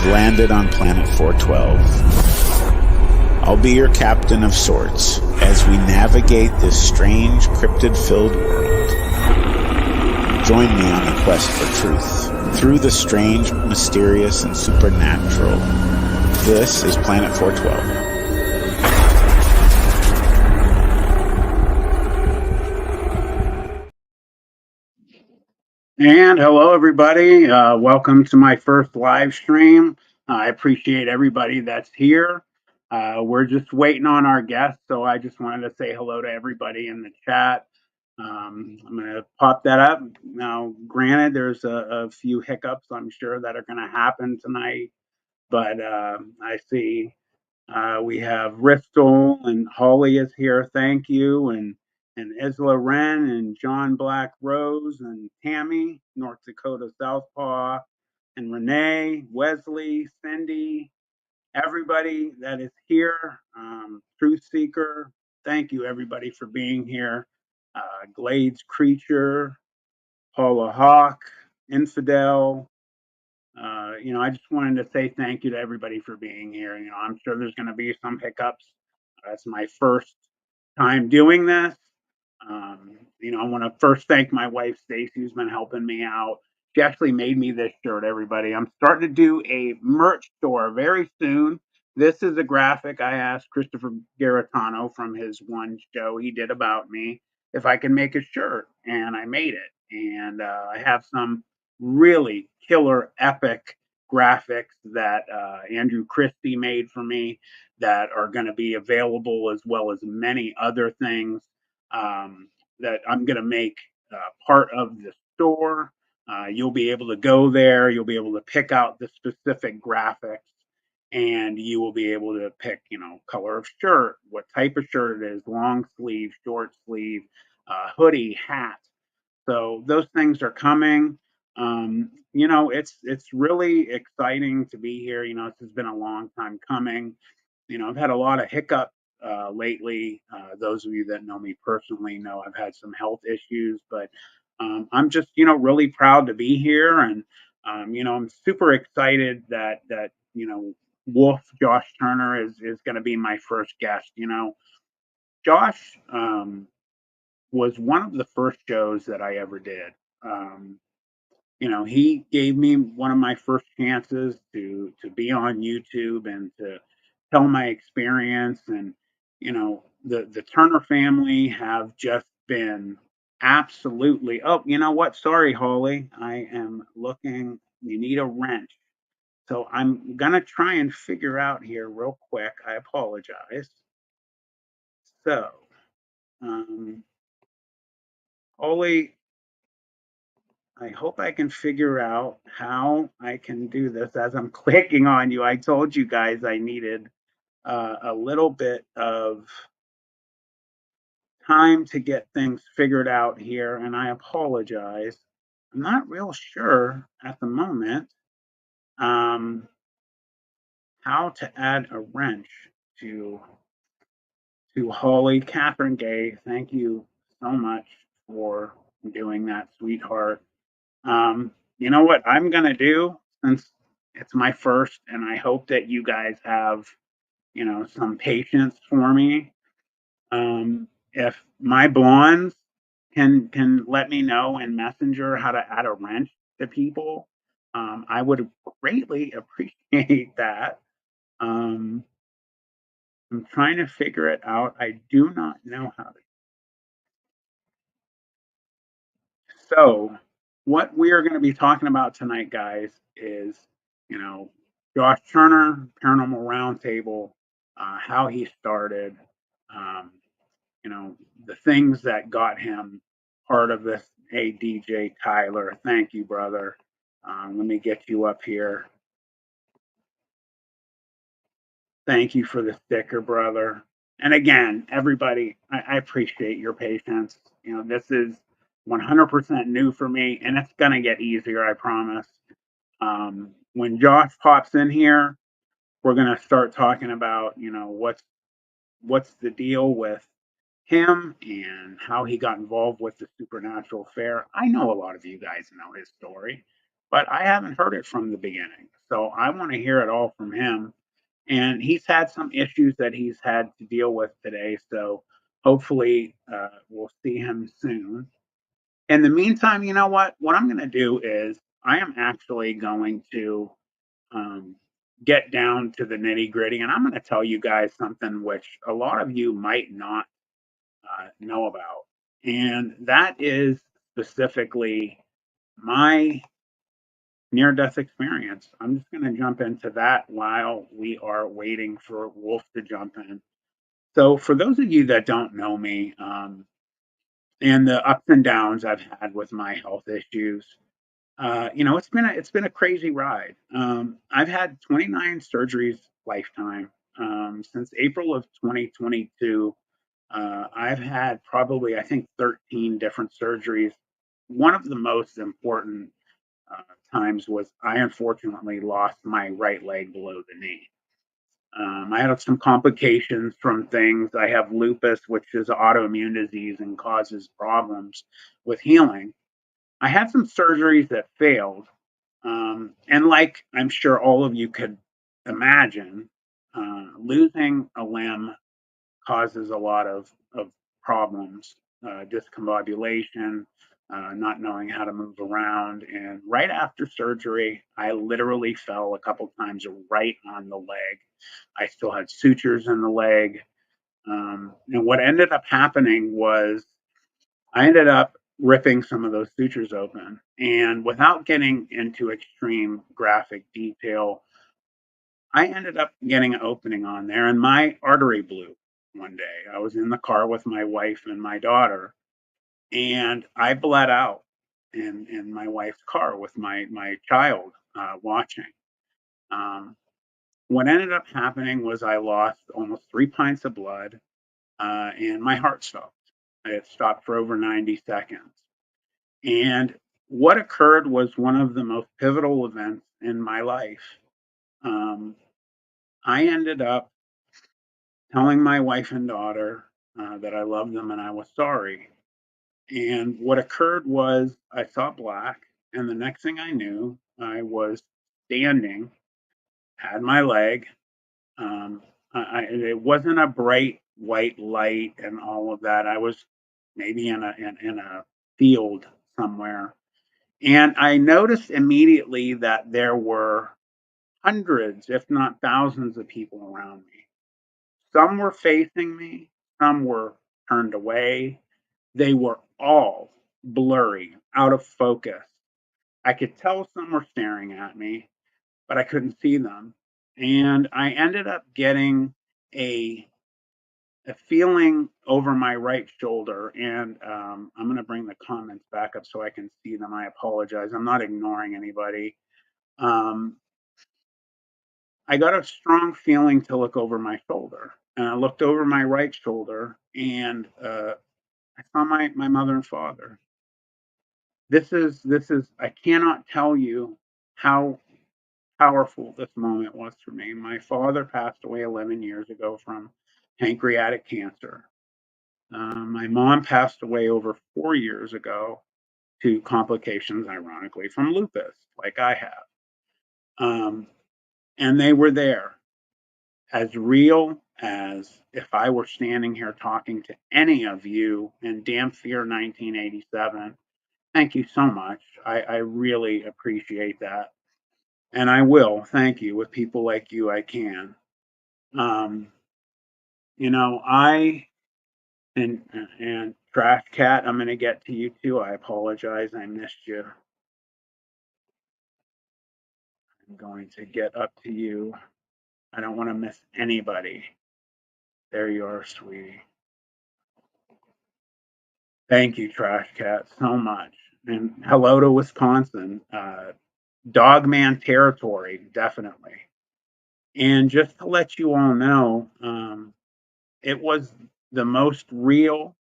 have landed on planet 412. I'll be your captain of sorts as we navigate this strange, cryptid-filled world. Join me on the quest for truth, through the strange, mysterious, and supernatural. This is Planet 412. And hello, everybody. Welcome to my first live stream. I appreciate everybody that's here. We're just waiting on our guests, so I just wanted to say hello to everybody in the chat. I'm going to pop that up. Now, granted, there's a few hiccups, I'm sure, that are going to happen tonight, but I see we have Ristol and Holly is here. Thank you. And Isla Wren and John Black Rose and Tammy, North Dakota Southpaw, and Renee, Wesley, Cindy, everybody that is here. Truth Seeker, thank you everybody for being here. Glades Creature, Paula Hawk, Infidel, I just wanted to say thank you to everybody for being here. I'm sure there's going to be some hiccups. It's my first time doing this. I want to first thank my wife, Stacy, who's been helping me out. She actually made me this shirt, everybody. I'm starting to do a merch store very soon. This is a graphic I asked Christopher Garitano from his one show he did about me if I can make a shirt, and I made it. And I have some really killer, epic graphics that Andrew Christie made for me that are going to be available, as well as many other things that I'm going to make part of the store. You'll be able to go there. You'll be able to pick out the specific graphics, and you will be able to pick, color of shirt, what type of shirt it is, long sleeve, short sleeve, hoodie, hat. So those things are coming. It's really exciting to be here. This has been a long time coming. I've had a lot of hiccups lately. Those of you that know me personally know I've had some health issues, but I'm just, really proud to be here. And, I'm super excited that, Wolf Josh Turner is going to be my first guest. Josh was one of the first shows that I ever did. He gave me one of my first chances to be on YouTube and to tell my experience. And the Turner family have just been absolutely. Oh, you know what? Sorry, Holly. I am looking. You need a wrench. So I'm gonna try and figure out here real quick. I apologize. So, Holly, I hope I can figure out how I can do this as I'm clicking on you. I told you guys I needed a little bit of time to get things figured out here, and I apologize. I'm not real sure at the moment how to add a wrench to Holly. Catherine Gay, thank you so much for doing that, sweetheart. You know what I'm gonna do, since it's my first, and I hope that you guys have, some patience for me. If my blondes can let me know in Messenger how to add a wrench to people, I would greatly appreciate that. I'm trying to figure it out. I do not know how to. So, what we are going to be talking about tonight, guys, is, Josh Turner, Paranormal Roundtable, how he started, um, the things that got him part of this. Hey, DJ Tyler, thank you, brother. Let me get you up here. Thank you for the sticker, brother. And again, everybody, I appreciate your patience. This is 100% new for me, and it's going to get easier, I promise. When Josh pops in here, we're going to start talking about, what's the deal with him and how he got involved with the Supernatural Fair. I know a lot of you guys know his story. but I haven't heard it from the beginning. So I want to hear it all from him. And he's had some issues that he's had to deal with today. So hopefully we'll see him soon. In the meantime, you know what? What I'm going to do is I am actually going to um, get down to the nitty gritty, and I'm going to tell you guys something which a lot of you might not know about, and that is specifically my near death experience. I'm just going to jump into that while we are waiting for Wolf to jump in. So, for those of you that don't know me, and the ups and downs I've had with my health issues, it's been a crazy ride. I've had 29 surgeries lifetime since April of 2022. I've had probably, I think, 13 different surgeries. One of the most important uh, times was I unfortunately lost my right leg below the knee. I had some complications from things. I have lupus, which is an autoimmune disease and causes problems with healing. I had some surgeries that failed. And like I'm sure all of you could imagine, losing a limb causes a lot of problems, discombobulation, not knowing how to move around. And right after surgery, I literally fell a couple times right on the leg. I still had sutures in the leg. And what ended up happening was I ended up ripping some of those sutures open. And without getting into extreme graphic detail, I ended up getting an opening on there and my artery blew one day. I was in the car with my wife and my daughter, and I bled out in my wife's car with my child watching. Um, what ended up happening was I lost almost 3 pints of blood, and my heart stopped. It stopped for over 90 seconds. And what occurred was one of the most pivotal events in my life. Um, I ended up telling my wife and daughter that I loved them and I was sorry. And what occurred was I saw black, and the next thing I knew, I was standing, had my leg. Um, it wasn't a bright white light and all of that. I was maybe in a field somewhere, and I noticed immediately that there were hundreds, if not thousands, of people around me. Some were facing me, some were turned away. They were all blurry, out of focus. I could tell some were staring at me, but I couldn't see them. And I ended up getting a a feeling over my right shoulder, and I'm going to bring the comments back up so I can see them. I apologize. I'm not ignoring anybody. Um, I got a strong feeling to look over my shoulder, and I looked over my right shoulder, and I saw my mother and father. This is I cannot tell you how powerful this moment was for me. My father passed away 11 years ago from pancreatic cancer. My mom passed away over 4 years ago to complications, ironically, from lupus, like I have. Um, and they were there, as real as if I were standing here talking to any of you in damn fear 1987. Thank you so much. I really appreciate that. And I will, thank you. With people like you, I can. Um, I and Trash Cat, I'm gonna get to you too. I apologize. I missed you. I'm going to get up to you. I don't want to miss anybody. There you are, sweetie. Thank you, Trash Cat, so much. And hello to Wisconsin. Dogman territory, definitely. And just to let you all know, it was the most real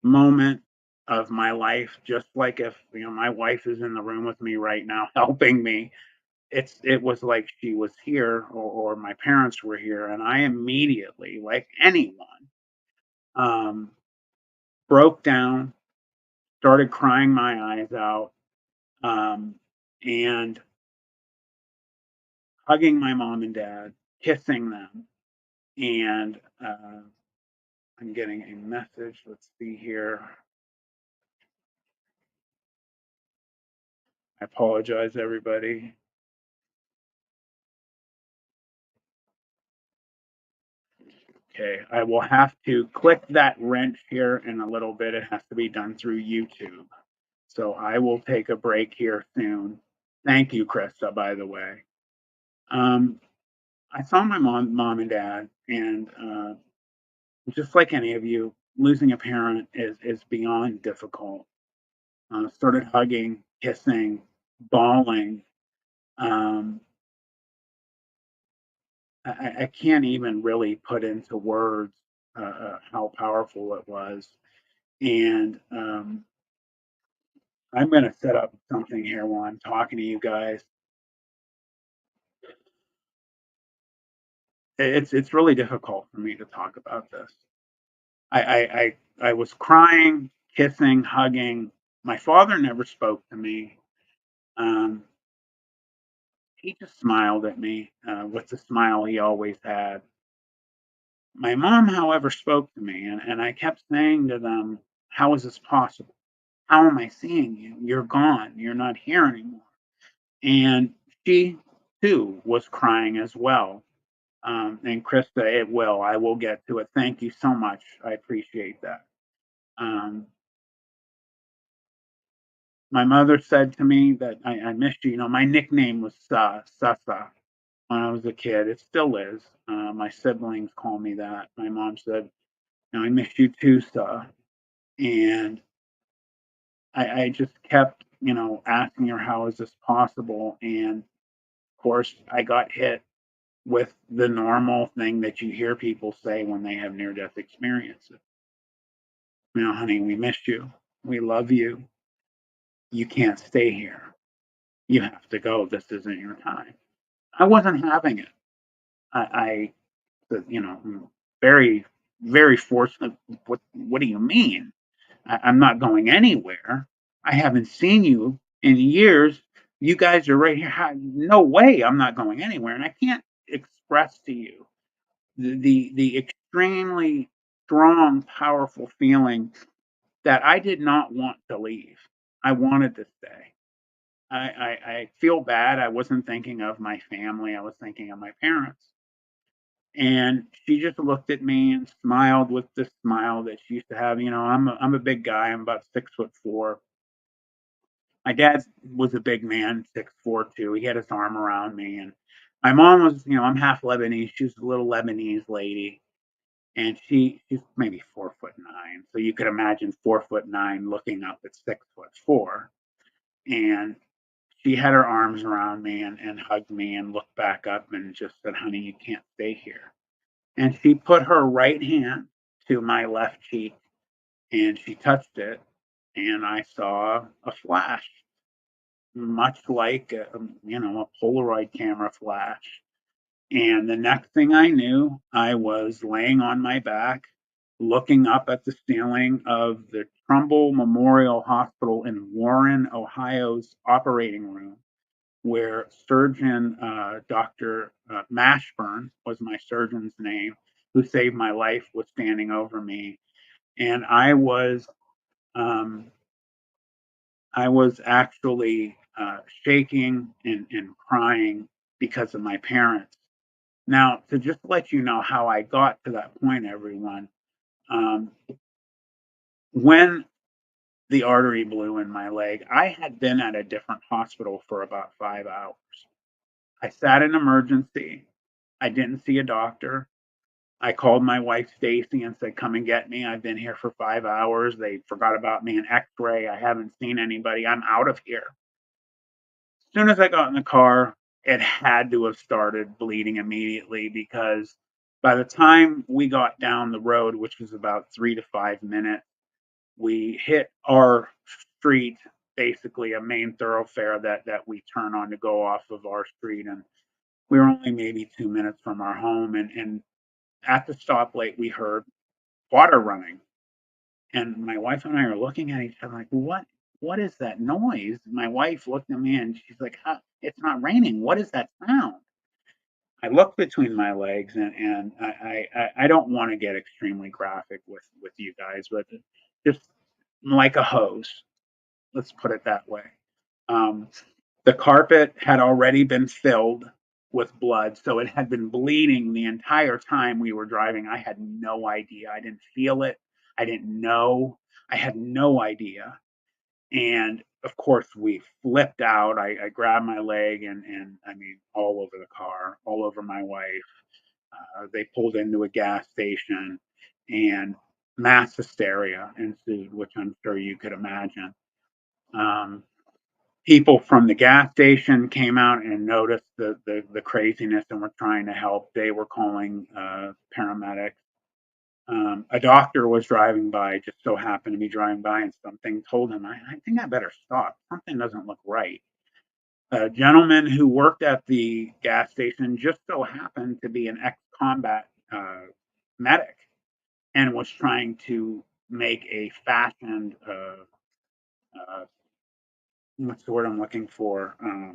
moment of my life. Just like if my wife is in the room with me right now, helping me. It was like she was here, or my parents were here, and I immediately, like anyone, um, broke down, started crying my eyes out. Um, and hugging my mom and dad, kissing them, and I'm getting a message. Let's see here. I apologize, everybody. Okay, I will have to click that wrench here in a little bit. It has to be done through YouTube. So I will take a break here soon. Thank you, Krista, by the way. Um, I saw my mom and dad, and just like any of you, losing a parent is beyond difficult. Started hugging, kissing, bawling. Um, I can't even really put into words how powerful it was. And I'm going to set up something here while I'm talking to you guys. It's really difficult for me to talk about this. I was crying, kissing, hugging. My father never spoke to me. Um, he just smiled at me with the smile he always had. My mom, however, spoke to me, and I kept saying to them, "How is this possible? How am I seeing you? You're gone. You're not here anymore." And she too was crying as well. And Krista, I will get to it. Thank you so much. I appreciate that. Um, my mother said to me that I missed you. You know, my nickname was Sasa when I was a kid. It still is. My siblings call me that. My mom said, you know, I miss you too, Sa. And I just kept, you know, asking her, how is this possible? And of course, I got hit with the normal thing that you hear people say when they have near death experiences. You know, honey, we missed you. We love you. You can't stay here. You have to go. This isn't your time. I wasn't having it. I you know, very, very fortunate. What do you mean? I'm not going anywhere. I haven't seen you in years. You guys are right here. No way I'm not going anywhere. And I can't express to you the extremely strong, powerful feeling that I did not want to leave. I wanted to stay. I feel bad. I wasn't thinking of my family. I was thinking of my parents. And she just looked at me and smiled with the smile that she used to have. You know, I'm a big guy. I'm about 6'4". My dad was a big man, 6'4" too. He had his arm around me, and my mom was, you know, I'm half Lebanese. She's a little Lebanese lady, and she's maybe 4'9". So you could imagine 4'9" looking up at 6'4", and she had her arms around me and hugged me and looked back up and just said, "Honey, you can't stay here." And she put her right hand to my left cheek and she touched it, and I saw a flash, much like you know, a Polaroid camera flash. And the next thing I knew, I was laying on my back, looking up at the ceiling of the Trumbull Memorial Hospital in Warren, Ohio's operating room, where surgeon Dr. Mashburn was my surgeon's name, who saved my life, was standing over me, and um, I was actually shaking and crying because of my parents. Now, to just let you know how I got to that point, everyone, um, when the artery blew in my leg, I had been at a different hospital for about 5 hours. I sat in emergency. I didn't see a doctor. I called my wife Stacy and said, "Come and get me. I've been here for 5 hours. They forgot about me, an X-ray. I haven't seen anybody. I'm out of here." As soon as I got in the car, it had to have started bleeding immediately, because by the time we got down the road, which was about 3 to 5 minutes, we hit our street, basically a main thoroughfare that we turn on to go off of our street, and we were only maybe 2 minutes from our home, and at the stoplight we heard water running, and my wife and I are looking at each other like, what what is that noise? My wife looked at me and she's like, it's not raining. What is that sound? I looked between my legs, and I don't want to get extremely graphic with you guys, but just like a hose. Let's put it that way. Um, the carpet had already been filled with blood, so it had been bleeding the entire time we were driving. I had no idea. I didn't feel it. I didn't know. I had no idea. And of course, we flipped out. I grabbed my leg and I mean, all over the car, all over my wife. They pulled into a gas station and mass hysteria ensued, which I'm sure you could imagine. Um, People from the gas station came out and noticed the craziness and were trying to help. They were calling paramedics. A doctor was driving by, just so happened to be driving by, and something told him, I think I better stop. Something doesn't look right. A gentleman who worked at the gas station just so happened to be an ex combat medic and was trying to make a fashioned, uh, what's the word I'm looking for? I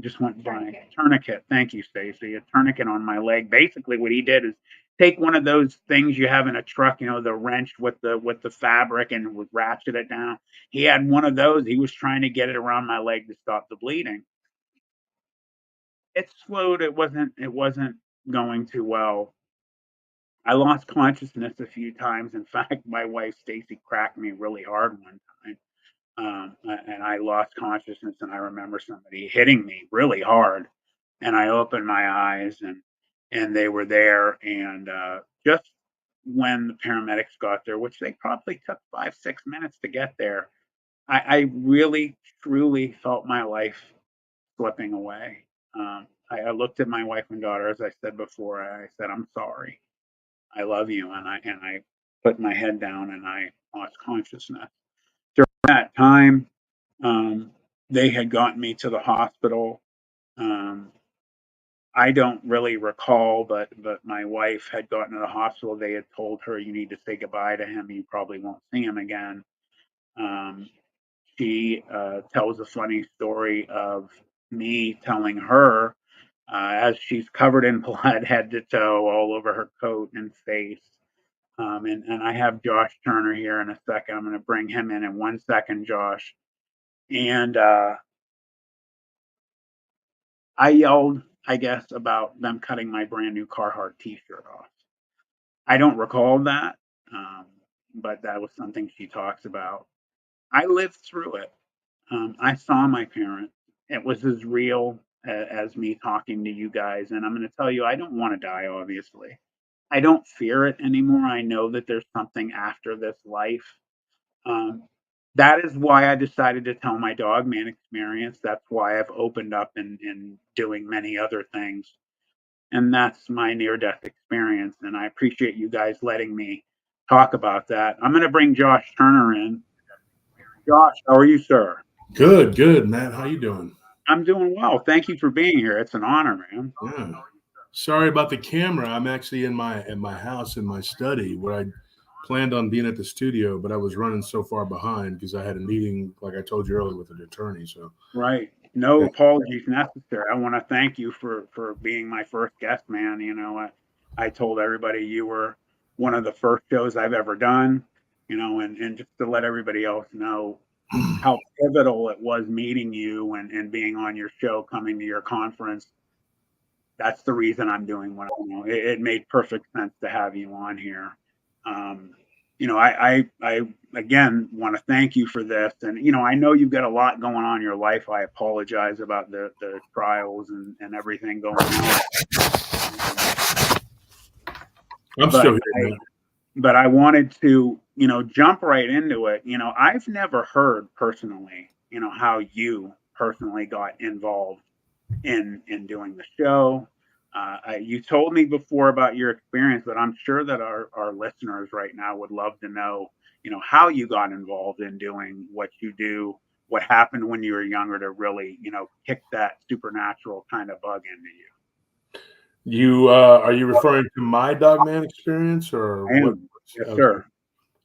just went by tourniquet. Thank you, Stacy. A tourniquet on my leg. Basically, what he did is take one of those things you have in a truck, the wrench with the fabric, and would ratchet it down. He had one of those. He was trying to get it around my leg to stop the bleeding. It slowed. It wasn't going too well. I lost consciousness a few times. In fact, my wife Stacy cracked me really hard one time. And I lost consciousness, and I remember somebody hitting me really hard, and I opened my eyes, and they were there, and just when the paramedics got there, which they probably took 5-6 minutes to get there, I really truly felt my life slipping away. I looked at my wife and daughter, as I said before. I said, "I'm sorry, I love you," and I put my head down and I lost consciousness. During that time, um, they had gotten me to the hospital. Um, I don't really recall, but my wife had gotten to the hospital. They had told her, "You need to say goodbye to him. You probably won't see him again." Um, she tells a funny story of me telling her, as she's covered in blood, head to toe, all over her coat and face. And I have Josh Turner here in a second. I'm going to bring him in 1 second, Josh. And I yelled, I guess, about them cutting my brand new Carhartt T-shirt off. I don't recall that, um, but that was something she talks about. I lived through it. I saw my parents. It was as real as me talking to you guys. And I'm going to tell you, I don't want to die, obviously. I don't fear it anymore. I know that there's something after this life. Um, that is why I decided to tell my dog man experience. That's why I've opened up in doing many other things. And that's my near death experience. And I appreciate you guys letting me talk about that. I'm going to bring Josh Turner in. Josh, how are you, sir? Good, Matt. How you doing? I'm doing well. Thank you for being here. It's an honor, man. Yeah. Sorry about the camera. I'm actually in my house in my study where I planned on being at the studio, but I was running so far behind because I had a meeting, like I told you earlier, with an attorney. So Right. No yeah. apologies necessary. I want to thank you for being my first guest, man. I told everybody you were one of the first shows I've ever done, and just to let everybody else know how pivotal it was meeting you and being on your show, coming to your conference. That's the reason I'm doing what I know. It made perfect sense to have you on here. Um, I again want to thank you for this, and I know you've got a lot going on in your life. I apologize about the trials and everything going on. I'm still here, man. But I wanted to, jump right into it. I've never heard personally, how you personally got involved in doing the show. You told me before about your experience, but I'm sure that our listeners right now would love to know, how you got involved in doing what you do, what happened when you were younger to really, kick that supernatural kind of bug into you. You are you referring to my dogman experience or I what? am. Yes, Okay. sir.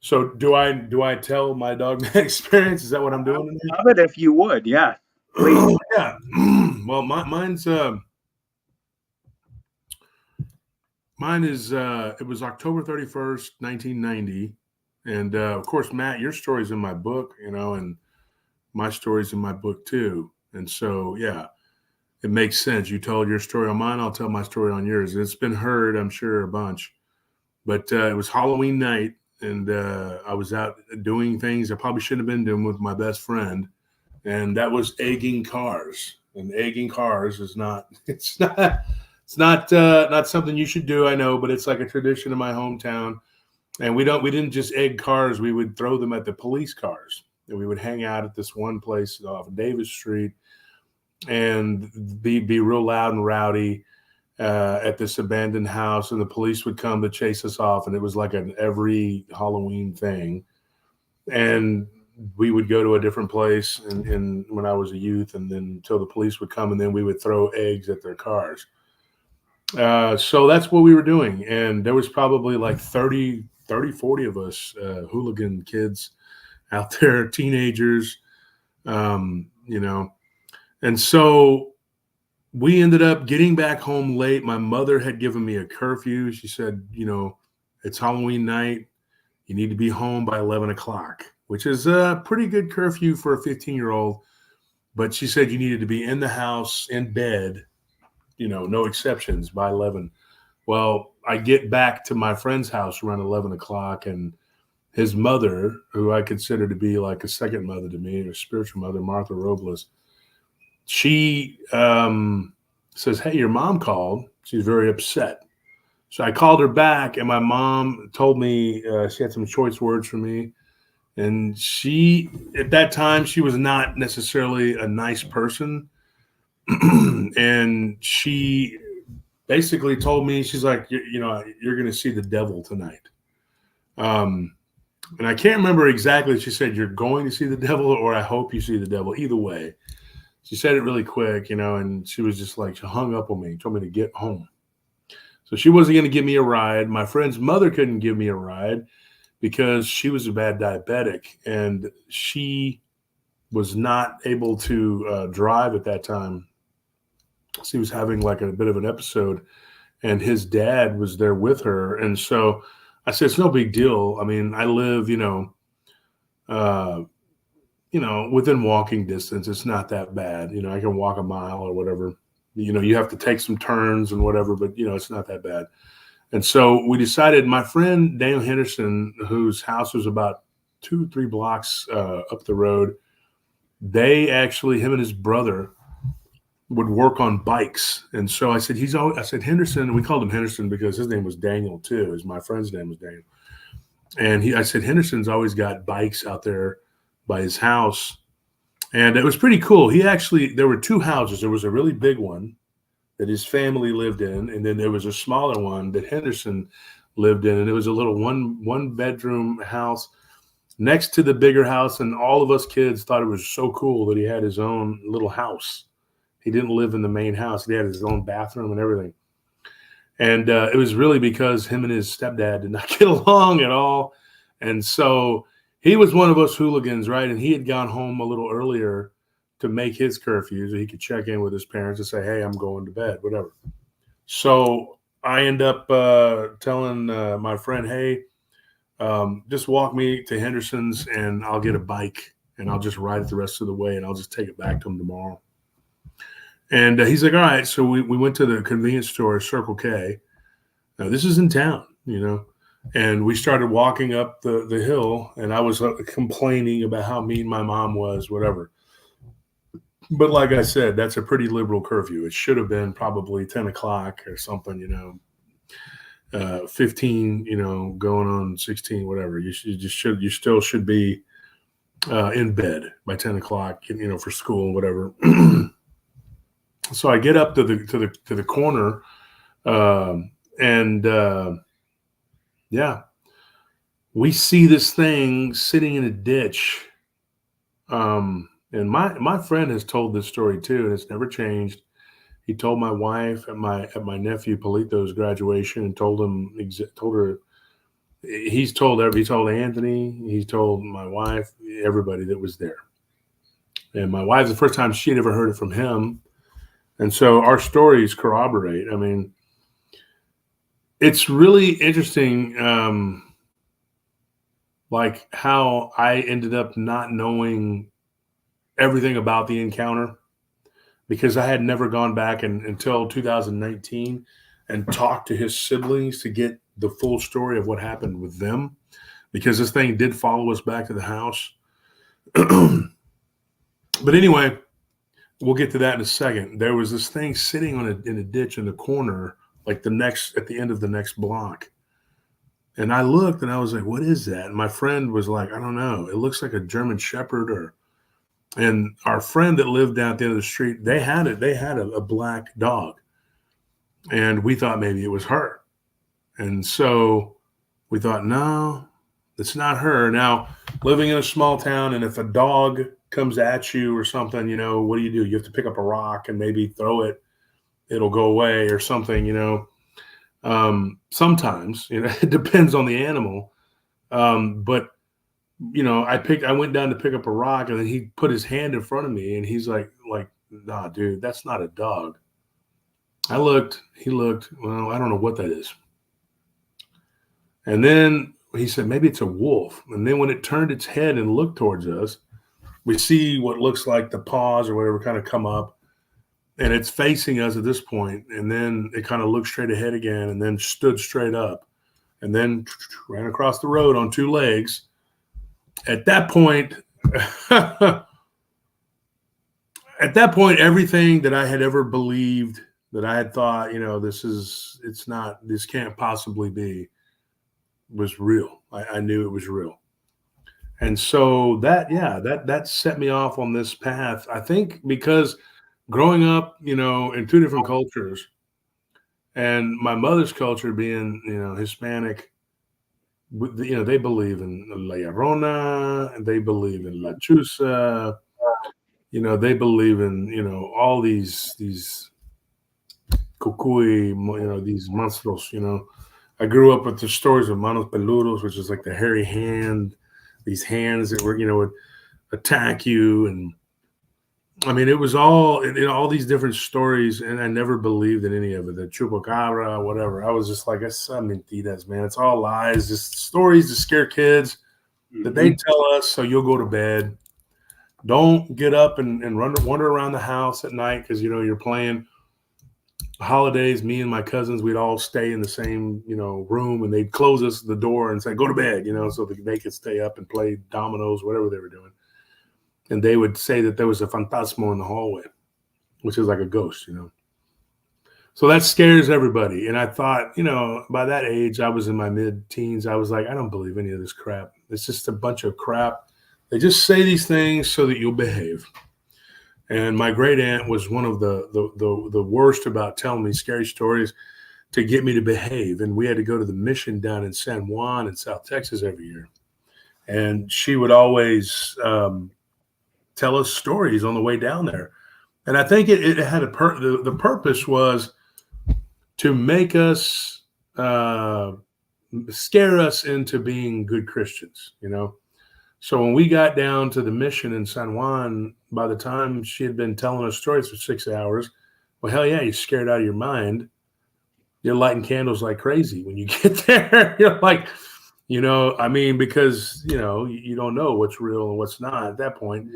So do I tell my dogman experience? Is that what I'm doing? Love it if you would. Yes, please. Yeah. Well, mine's mine is it was October 31st, 1990. And of course, Matt, your story's in my book, and my story's in my book too. And so, yeah, it makes sense. You told your story on mine, I'll tell my story on yours. It's been heard, I'm sure, a bunch. But it was Halloween night, and I was out doing things I probably shouldn't have been doing with my best friend, and that was egging cars. And egging cars is not not something you should do, I know, but it's like a tradition in my hometown. And we didn't just egg cars; we would throw them at the police cars, and we would hang out at this one place off Davis Street and be real loud and rowdy at this abandoned house, and the police would come to chase us off, and it was like an every Halloween thing. And we would go to a different place, and when I was a youth, and then until the police would come, and then we would throw eggs at their cars. So that's what we were doing, and there was probably like 30, 40 of us hooligan kids out there, teenagers, and so we ended up getting back home late. My mother had given me a curfew. She said, it's Halloween night. You need to be home by 11 o'clock, which is a pretty good curfew for a 15-year-old. But she said you needed to be in the house, in bed, no exceptions, by 11. Well, I get back to my friend's house around 11 o'clock, and his mother, who I consider to be like a second mother to me, or spiritual mother, Martha Robles, she says, "Hey, your mom called. She's very upset." So I called her back, and my mom told me she had some choice words for me. And she, at that time, she was not necessarily a nice person. And she basically told me, she's like, you're going to see the devil tonight. And I can't remember exactly. She said, you're going to see the devil, or I hope you see the devil. Either way. She said it really quick, and she was just like, she hung up on me, told me to get home. So she wasn't going to give me a ride. My friend's mother couldn't give me a ride because she was a bad diabetic, and she was not able to drive at that time. She was having like a bit of an episode, and his dad was there with her. And so I said, it's no big deal. I mean, I live, within walking distance. It's not that bad. I can walk a mile or whatever. You have to take some turns and whatever, but it's not that bad. And so we decided, my friend Daniel Henderson, whose house was about 2-3 blocks up the road, him and his brother would work on bikes. And so I said, Henderson, we called him Henderson because his name was Daniel too, as my friend's name was Daniel. And I said, Henderson's always got bikes out there by his house. And it was pretty cool. There were 2 houses. There was a really big one that his family lived in, and then there was a smaller one that Henderson lived in. And it was a little one bedroom house next to the bigger house. And all of us kids thought it was so cool that he had his own little house. He didn't live in the main house. He had his own bathroom and everything. And it was really because him and his stepdad did not get along at all. And so he was one of us hooligans, right? And he had gone home a little earlier to make his curfew so he could check in with his parents and say, hey, I'm going to bed, whatever. So I end up telling my friend, hey, just walk me to Henderson's and I'll get a bike and I'll just ride it the rest of the way and I'll just take it back to him tomorrow. And he's like, all right. So we went to the convenience store, Circle K. Now, this is in town, and we started walking up the hill, and I was complaining about how mean my mom was, whatever. But like I said, that's a pretty liberal curfew. It should have been probably 10 o'clock or something, 15, going on 16, whatever. You still should be in bed by 10 o'clock, for school, whatever. So I get up to the corner, and we see this thing sitting in a ditch. And my friend has told this story too, and it's never changed. He told my wife at my nephew Polito's graduation, and told her he told Anthony, he told my wife, everybody that was there. And my wife's the first time she'd ever heard it from him. And so our stories corroborate. I mean, it's really interesting, like how I ended up not knowing everything about the encounter, because I had never gone back until 2019 and talked to his siblings to get the full story of what happened with them, because this thing did follow us back to the house. But anyway, we'll get to that in a second. There was this thing sitting in a ditch in the corner, like at the end of the next block. And I looked and I was like, what is that? And my friend was like, I don't know. It looks like a German Shepherd and our friend that lived down at the end of the street, they had a black dog. And we thought maybe it was her. And so we thought, no, it's not her. Now, living in a small town, and if a dog comes at you or something, what do? You have to pick up a rock and maybe throw it. It'll go away or something, sometimes, it depends on the animal. But I went down to pick up a rock, and then he put his hand in front of me, and he's like, nah, dude, that's not a dog. I looked, he looked, well, I don't know what that is. And then he said, maybe it's a wolf. And then when it turned its head and looked towards us, we see what looks like the paws or whatever kind of come up, and it's facing us at this point. And then it kind of looked straight ahead again, and then stood straight up, and then ran across the road on two legs. At that point, everything that I had ever believed, that I had thought, this can't possibly be, was real. I knew it was real. And so that set me off on this path. I think because growing up, in two different cultures, and my mother's culture being, Hispanic, they believe in La Llorona, and they believe in La Chusa, they believe in, all these cucuy, these monstros, I grew up with the stories of manos peludos, which is like the hairy hand, these hands that were, would attack you. And I mean, it was all these different stories, and I never believed in any of it. The chupacabra, whatever. I was just like, it's mentiras, man. It's all lies, just stories to scare kids that they tell us so you'll go to bed. Don't get up and wander around the house at night because, you're playing. Holidays, me and my cousins, we'd all stay in the same, room, and they'd close us the door and say, go to bed, so that they could stay up and play dominoes, whatever they were doing. And they would say that there was a fantasma in the hallway, which is like a ghost, So that scares everybody. And I thought, by that age, I was in my mid-teens. I was like, I don't believe any of this crap. It's just a bunch of crap. They just say these things so that you'll behave. And my great aunt was one of the worst about telling me scary stories to get me to behave. And we had to go to the mission down in San Juan in South Texas every year. And she would always tell us stories on the way down there. And I think it had the purpose was to make us, scare us into being good Christians, So when we got down to the mission in San Juan, by the time she had been telling us stories for 6 hours, well, hell yeah, you're scared out of your mind. You're lighting candles like crazy when you get there. You're like, because, you don't know what's real and what's not at that point.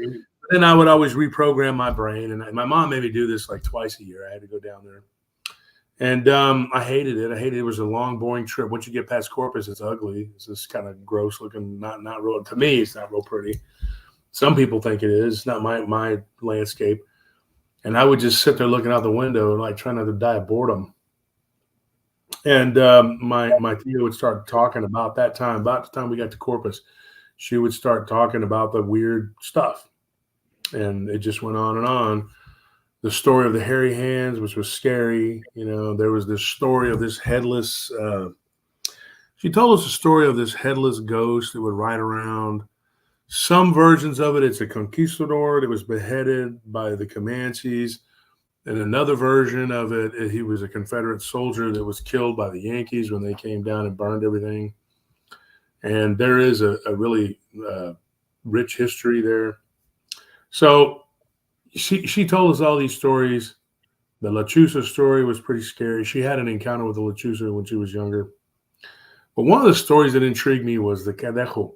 Then I would always reprogram my brain. And my mom made me do this like twice a year. I had to go down there. And I hated it. It was a long, boring trip. Once you get past Corpus, it's ugly. It's just kind of gross looking, not real. To me, it's not real pretty. Some people think it is. It's not my landscape. And I would just sit there looking out the window and like trying not to die of boredom. And my tia would start talking about that time, about the time we got to Corpus. She would start talking about the weird stuff. And it just went on and on. The story of the hairy hands, which was scary. There was this story of this headless. She told us a story of this headless ghost that would ride around. Some versions of it, it's a conquistador that was beheaded by the Comanches. And another version of it, he was a Confederate soldier that was killed by the Yankees when they came down and burned everything. And there is a really rich history there. So she told us all these stories. The Lechuza story was pretty scary. She had an encounter with the Lechuza when she was younger. But one of the stories that intrigued me was the Cadejo.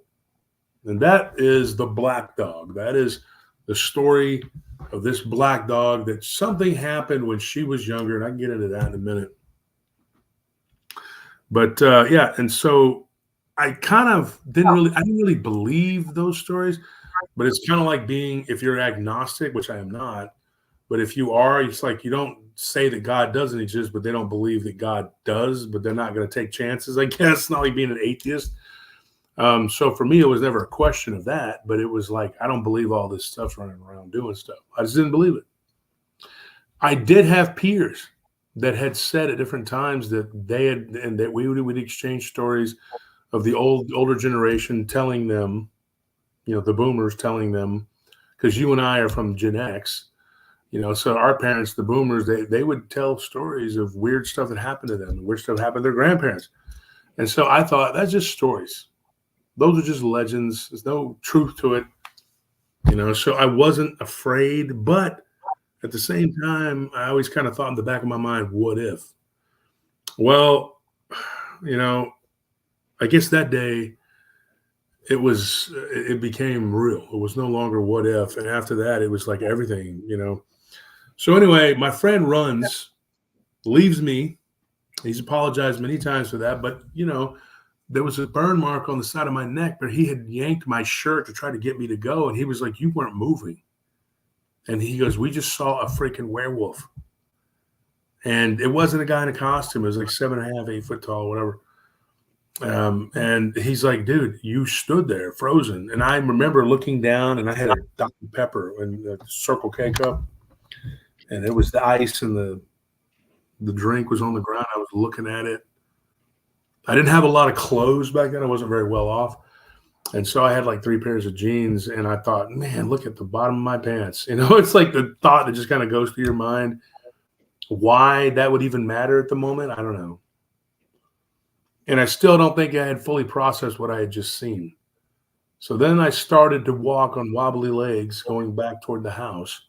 And that is the black dog. That is the story of this black dog, that something happened when she was younger. And I can get into that in a minute. But yeah, and so I didn't really believe those stories. But it's kind of like being, if you're agnostic, which I am not, but if you are, it's like you don't say that God doesn't exist, but they don't believe that God does, but they're not going to take chances, I guess. It's not like being an atheist. So for me, it was never a question of that, but it was like, I don't believe all this stuff's running around doing stuff. I just didn't believe it. I did have peers that had said at different times that they had, and that we would exchange stories of the older generation telling them, the boomers telling them, because you and I are from Gen X, so our parents, the boomers, they would tell stories of weird stuff that happened to them, weird stuff happened to their grandparents. And so I thought, that's just stories. Those are just legends. There's no truth to it. So I wasn't afraid, but at the same time, I always kind of thought in the back of my mind, what if? Well, I guess that day it became real. It was no longer what if. And after that, it was like everything, So anyway, my friend leaves me. He's apologized many times for that, but there was a burn mark on the side of my neck, but he had yanked my shirt to try to get me to go. And he was like, you weren't moving. And he goes, we just saw a freaking werewolf. And it wasn't a guy in a costume. It was like 7.5, 8 foot tall, whatever. And he's like, dude, you stood there frozen. And I remember looking down, and I had a Dr. Pepper in a Circle K cup. And it was the ice, and the drink was on the ground. I was looking at it. I didn't have a lot of clothes back then. I wasn't very well off. And so I had like 3 pairs of jeans, and I thought, man, look at the bottom of my pants. It's like the thought that just kind of goes through your mind. Why that would even matter at the moment, I don't know. And I still don't think I had fully processed what I had just seen. So then I started to walk on wobbly legs going back toward the house.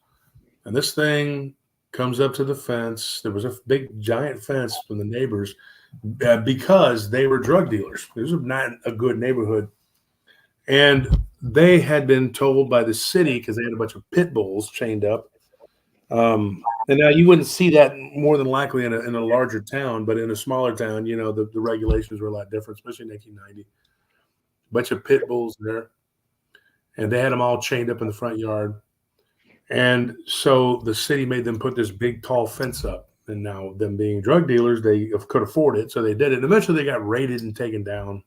And this thing comes up to the fence. There was a big, giant fence from the neighbors because they were drug dealers. It was not a good neighborhood. And they had been told by the city, because they had a bunch of pit bulls chained up. And now you wouldn't see that more than likely in a larger town, but in a smaller town, the regulations were a lot different, especially in 1990. A bunch of pit bulls there. And they had them all chained up in the front yard. And so the city made them put this big, tall fence up. And now, them being drug dealers, they could afford it. So they did it. And eventually they got raided and taken down.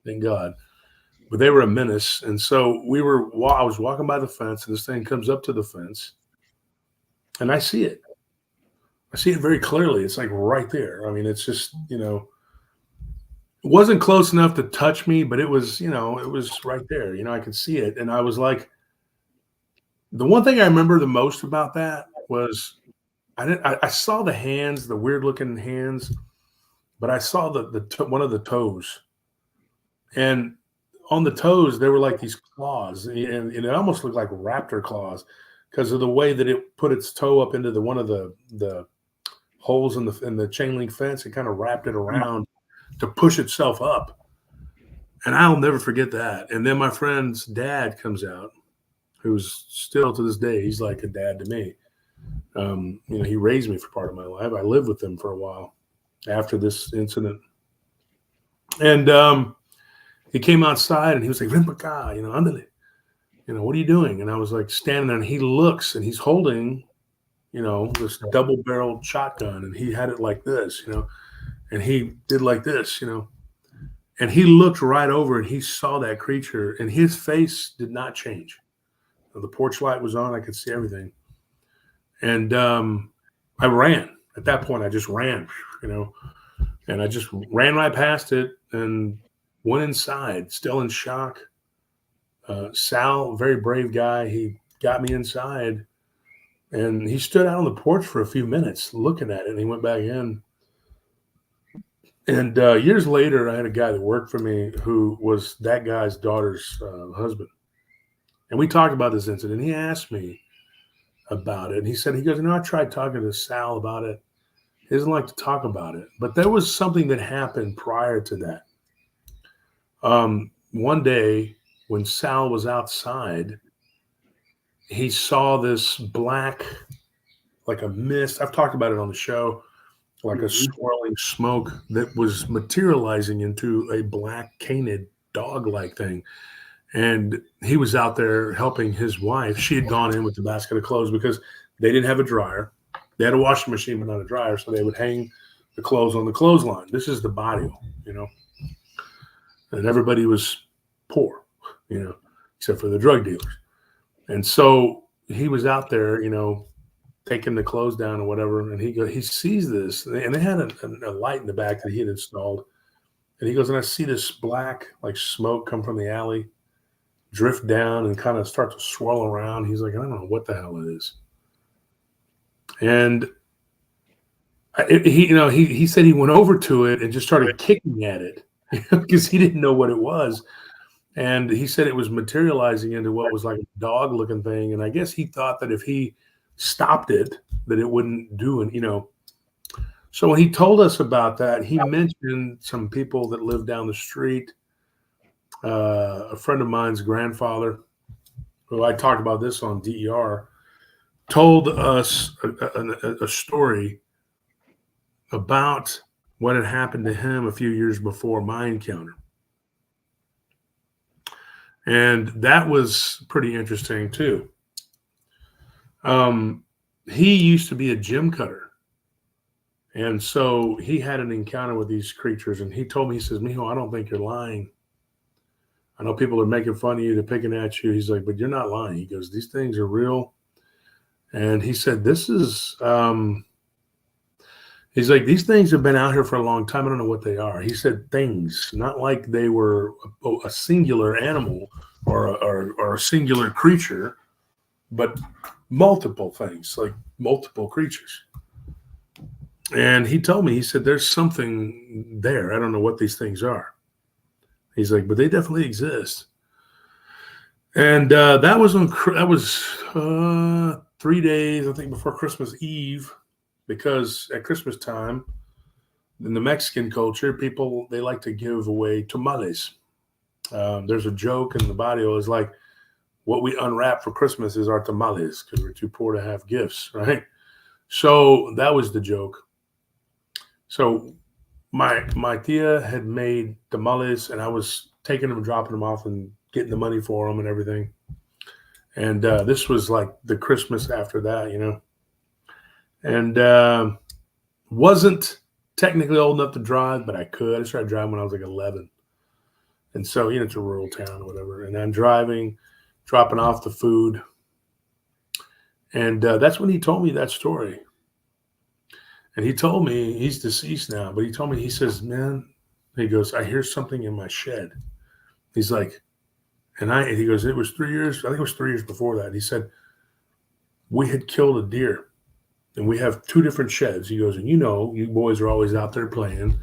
Thank God. But they were a menace. And so I was walking by the fence, and this thing comes up to the fence. And I see it. I see it very clearly. It's like right there. I mean, it's just, it wasn't close enough to touch me, but it was, it was right there. I could see it. And I was like, the one thing I remember the most about that was I saw the hands, the weird looking hands, but I saw one of the toes. And on the toes, there were like these claws, and it almost looked like raptor claws, because of the way that it put its toe up into one of the holes in the chain link fence. It kind of wrapped it around to push itself up. And I'll never forget that. And then my friend's dad comes out, who's still to this day, he's like a dad to me. He raised me for part of my life. I lived with him for a while after this incident. And he came outside, and he was like, ven pa acá, ándale. What are you doing? And I was like standing there, and he looks, and he's holding, this double-barreled shotgun, and he had it like this, and he did like this, and he looked right over, and he saw that creature, and his face did not change. The porch light was on. I could see everything. And I ran. At that point, I just ran, and I just ran right past it and went inside, still in shock. Sal, very brave guy, he got me inside, and he stood out on the porch for a few minutes looking at it, and he went back in. And years later, I had a guy that worked for me who was that guy's daughter's husband. And we talked about this incident. He asked me about it. And he said, he goes, I tried talking to Sal about it. He doesn't like to talk about it. But there was something that happened prior to that. One day when Sal was outside, he saw this black, like a mist. I've talked about it on the show, like a swirling smoke that was materializing into a black canid dog-like thing. And he was out there helping his wife. She had gone in with the basket of clothes because they didn't have a dryer. They had a washing machine, but not a dryer. So they would hang the clothes on the clothesline. This is the barrio, and everybody was poor, except for the drug dealers. And so he was out there, taking the clothes down or whatever. And he sees this, and they had a light in the back that he had installed. And he goes, and I see this black, like smoke come from the alley, drift down and kind of start to swirl around. He's like, I don't know what the hell it is. And he said he went over to it and just started kicking at it because he didn't know what it was. And he said it was materializing into what was like a dog looking thing. And I guess he thought that if he stopped it, that it wouldn't do it, So when he told us about that, he mentioned some people that live down the street. A friend of mine's grandfather, who I talked about this on DER, told us a story about what had happened to him a few years before my encounter. And that was pretty interesting too. He used to be a gym cutter. And so he had an encounter with these creatures. And he told me, he says, Mijo, I don't think you're lying. I know people are making fun of you, they're picking at you. He's like, but you're not lying. He goes, these things are real. And he said, this is, he's like, these things have been out here for a long time. I don't know what they are. He said things, not like they were a singular animal or a singular creature, but multiple things, like multiple creatures. And he told me, he said, there's something there. I don't know what these things are. He's like, but they definitely exist. And that was 3 days, I think, before Christmas Eve, because at Christmas time, in the Mexican culture, people, they like to give away tamales. There's a joke in the barrio is like, what we unwrap for Christmas is our tamales because we're too poor to have gifts, right? So that was the joke. So my tia had made tamales, and I was taking them, dropping them off, and getting the money for them and everything. And this was like the Christmas after that, And wasn't technically old enough to drive, but I could. I started driving when I was like 11. And so, it's a rural town or whatever. And I'm driving, dropping off the food. And that's when he told me that story. And he told me, he's deceased now, but he told me, he says, man, he goes, I hear something in my shed. He's like, he goes, it was 3 years. I think it was 3 years before that. He said, we had killed a deer and we have two different sheds. He goes, and you boys are always out there playing.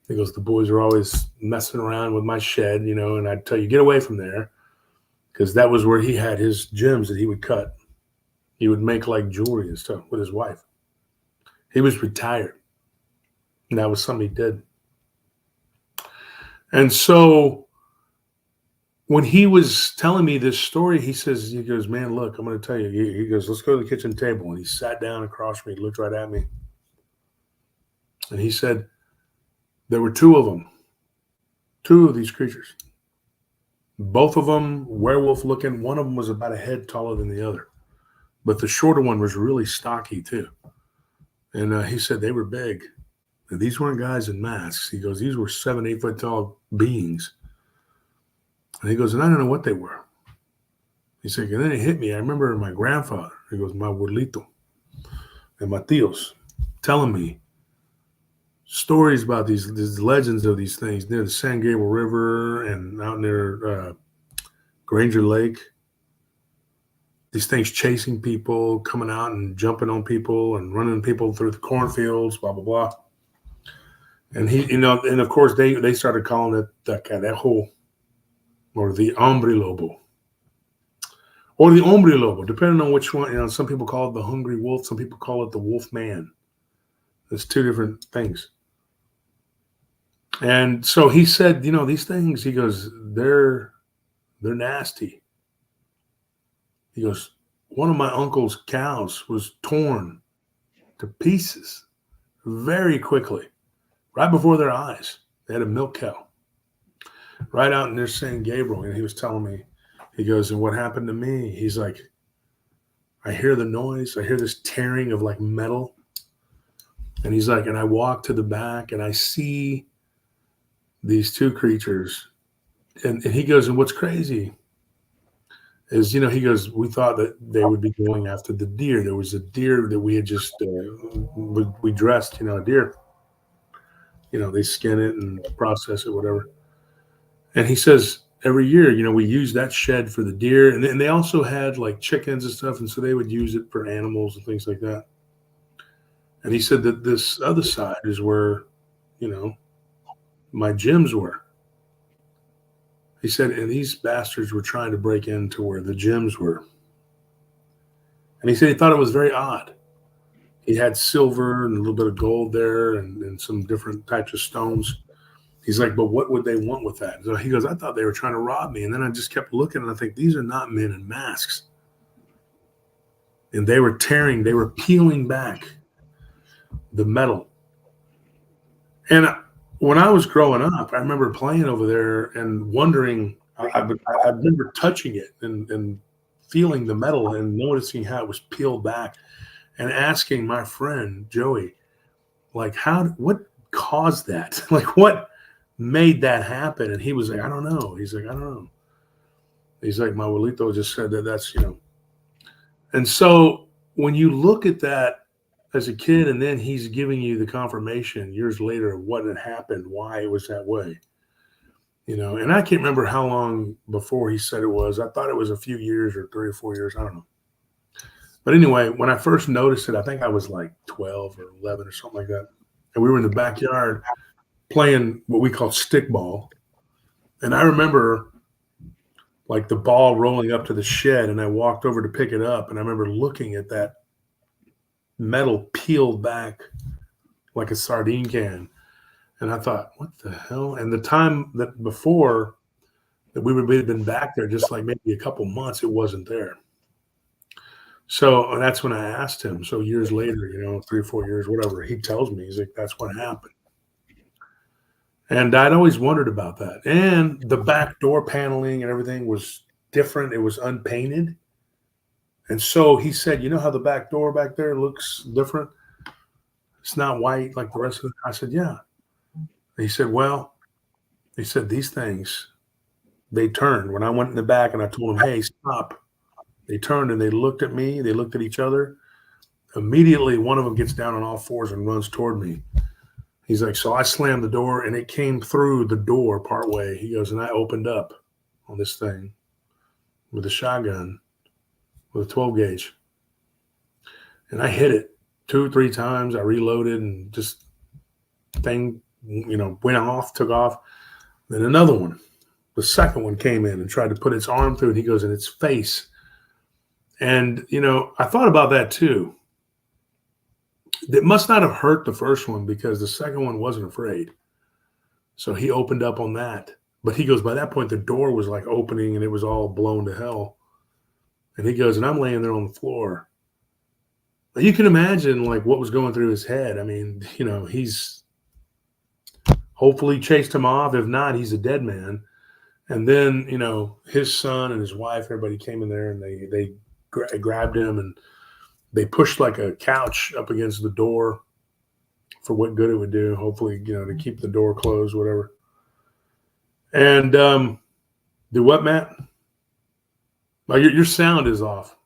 He goes, the boys are always messing around with my shed, and I'd tell you, get away from there. Because that was where he had his gems that he would cut. He would make like jewelry and stuff with his wife. He was retired. And that was something he did. And so when he was telling me this story, he goes, man, look, I'm going to tell you. He goes, let's go to the kitchen table. And he sat down across from me, looked right at me. And he said, there were two of them, two of these creatures. Both of them werewolf looking. One of them was about a head taller than the other. But the shorter one was really stocky too. And he said they were big. And these weren't guys in masks. He goes, these were 7-8 foot tall beings. And he goes, and I don't know what they were. He said, and then it hit me. I remember my grandfather, he goes, my abuelito and my tios telling me stories about these legends of these things near the San Gabriel River and out near Granger Lake. These things chasing people, coming out and jumping on people and running people through the cornfields, blah, blah, blah. And he, and of course they started calling it the cadejo, or the hombre lobo, or the hombre lobo, depending on which one. Some people call it the hungry wolf, some people call it the wolf man. There's two different things. And so he said, these things, he goes, they're nasty. He goes, one of my uncle's cows was torn to pieces very quickly, right before their eyes. They had a milk cow right out in their San Gabriel. And he was telling me, he goes, and what happened to me? He's like, I hear the noise. I hear this tearing of like metal. And he's like, and I walk to the back and I see these two creatures. And he goes, and what's crazy is, he goes, we thought that they would be going after the deer. There was a deer that we had just, we dressed, a deer. They skin it and process it, whatever. And he says, every year, we use that shed for the deer. And they also had like chickens and stuff. And so they would use it for animals and things like that. And he said that this other side is where, my gyms were. He said, and these bastards were trying to break into where the gyms were. And he said he thought it was very odd. He had silver and a little bit of gold there and some different types of stones. He's like, but what would they want with that? So he goes, I thought they were trying to rob me. And then I just kept looking and I think, these are not men in masks. And they were peeling back the metal. And when I was growing up, I remember playing over there and wondering, I remember touching it and feeling the metal and noticing how it was peeled back and asking my friend, Joey, like, what caused that? Like, what made that happen? And he was like, I don't know. He's like, I don't know. He's like, my abuelito just said that's. And so when you look at that as a kid, and then he's giving you the confirmation years later of what had happened, why it was that way, and I can't remember how long before he said it was. I thought it was a few years or 3 or 4 years. I don't know. But anyway, when I first noticed it, I think I was like 12 or 11 or something like that. And we were in the backyard playing what we call stickball. And I remember like the ball rolling up to the shed, and I walked over to pick it up. And I remember looking at that metal peeled back like a sardine can. And I thought, what the hell? And the time that before that we had been back there, just like maybe a couple months, it wasn't there. So that's when I asked him. So years later, 3 or 4 years, whatever, he tells me, he's like, that's what happened. And I'd always wondered about that. And the back door paneling and everything was different. It was unpainted. And so he said, how the back door back there looks different? It's not white like the rest of it. I said, yeah. And he said, these things, they turned. When I went in the back and I told them, hey, stop. They turned and they looked at me. They looked at each other. Immediately, one of them gets down on all fours and runs toward me. He's like, so I slammed the door and it came through the door partway. He goes, and I opened up on this thing with a shotgun with a 12 gauge. And I hit it 2 or 3 times. I reloaded and just thing, went off, took off. Then another one, the second one came in and tried to put its arm through it. He goes, in its face. And, I thought about that too. It must not have hurt the first one because the second one wasn't afraid. So he opened up on that. But he goes, by that point, the door was like opening and it was all blown to hell. And he goes, and I'm laying there on the floor. Now, you can imagine like what was going through his head. I mean, he's hopefully chased him off. If not, he's a dead man. And then, his son and his wife, everybody came in there and they grabbed him and they pushed like a couch up against the door for what good it would do. Hopefully, to keep the door closed, whatever. And do what, Matt? Oh, your sound is off.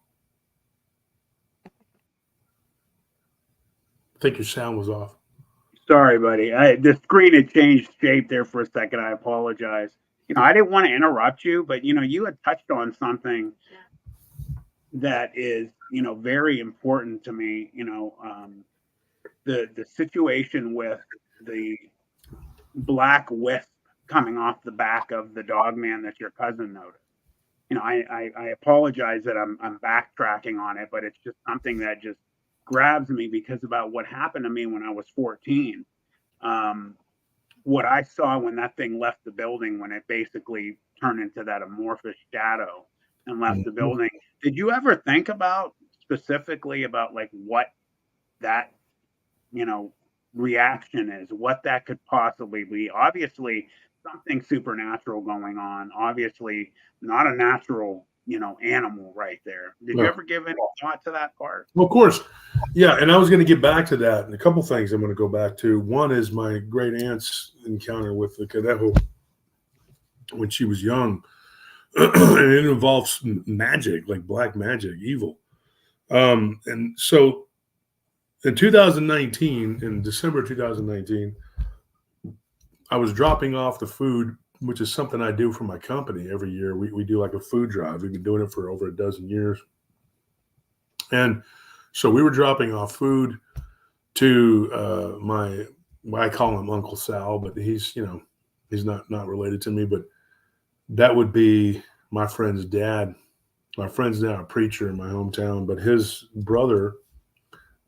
I think your sound was off. Sorry, buddy. The screen had changed shape there for a second. I apologize. I didn't want to interrupt you, but you had touched on something that is, very important to me. The situation with the black wisp coming off the back of the dog man that your cousin noticed. I apologize that I'm backtracking on it, but it's just something that just grabs me because about what happened to me when I was 14. What I saw when that thing left the building, when it basically turned into that amorphous shadow and left the building. Did you ever think about specifically about like what that, reaction is, what that could possibly be? Obviously, something supernatural going on. Obviously, not a natural, animal right there. Did you No. ever give any thought to that part? Well, of course. Yeah, and I was going to get back to that. And a couple things I'm going to go back to. One is my great aunt's encounter with the Cadejo when she was young. And it involves magic, like black magic, evil. And so in 2019, in December 2019, I was dropping off the food, which is something I do for my company every year. We do like a food drive. We've been doing it for over a dozen years. And so we were dropping off food to I call him Uncle Sal, but he's not related to me, but that would be my friend's dad. My friend's now a preacher in my hometown, but his brother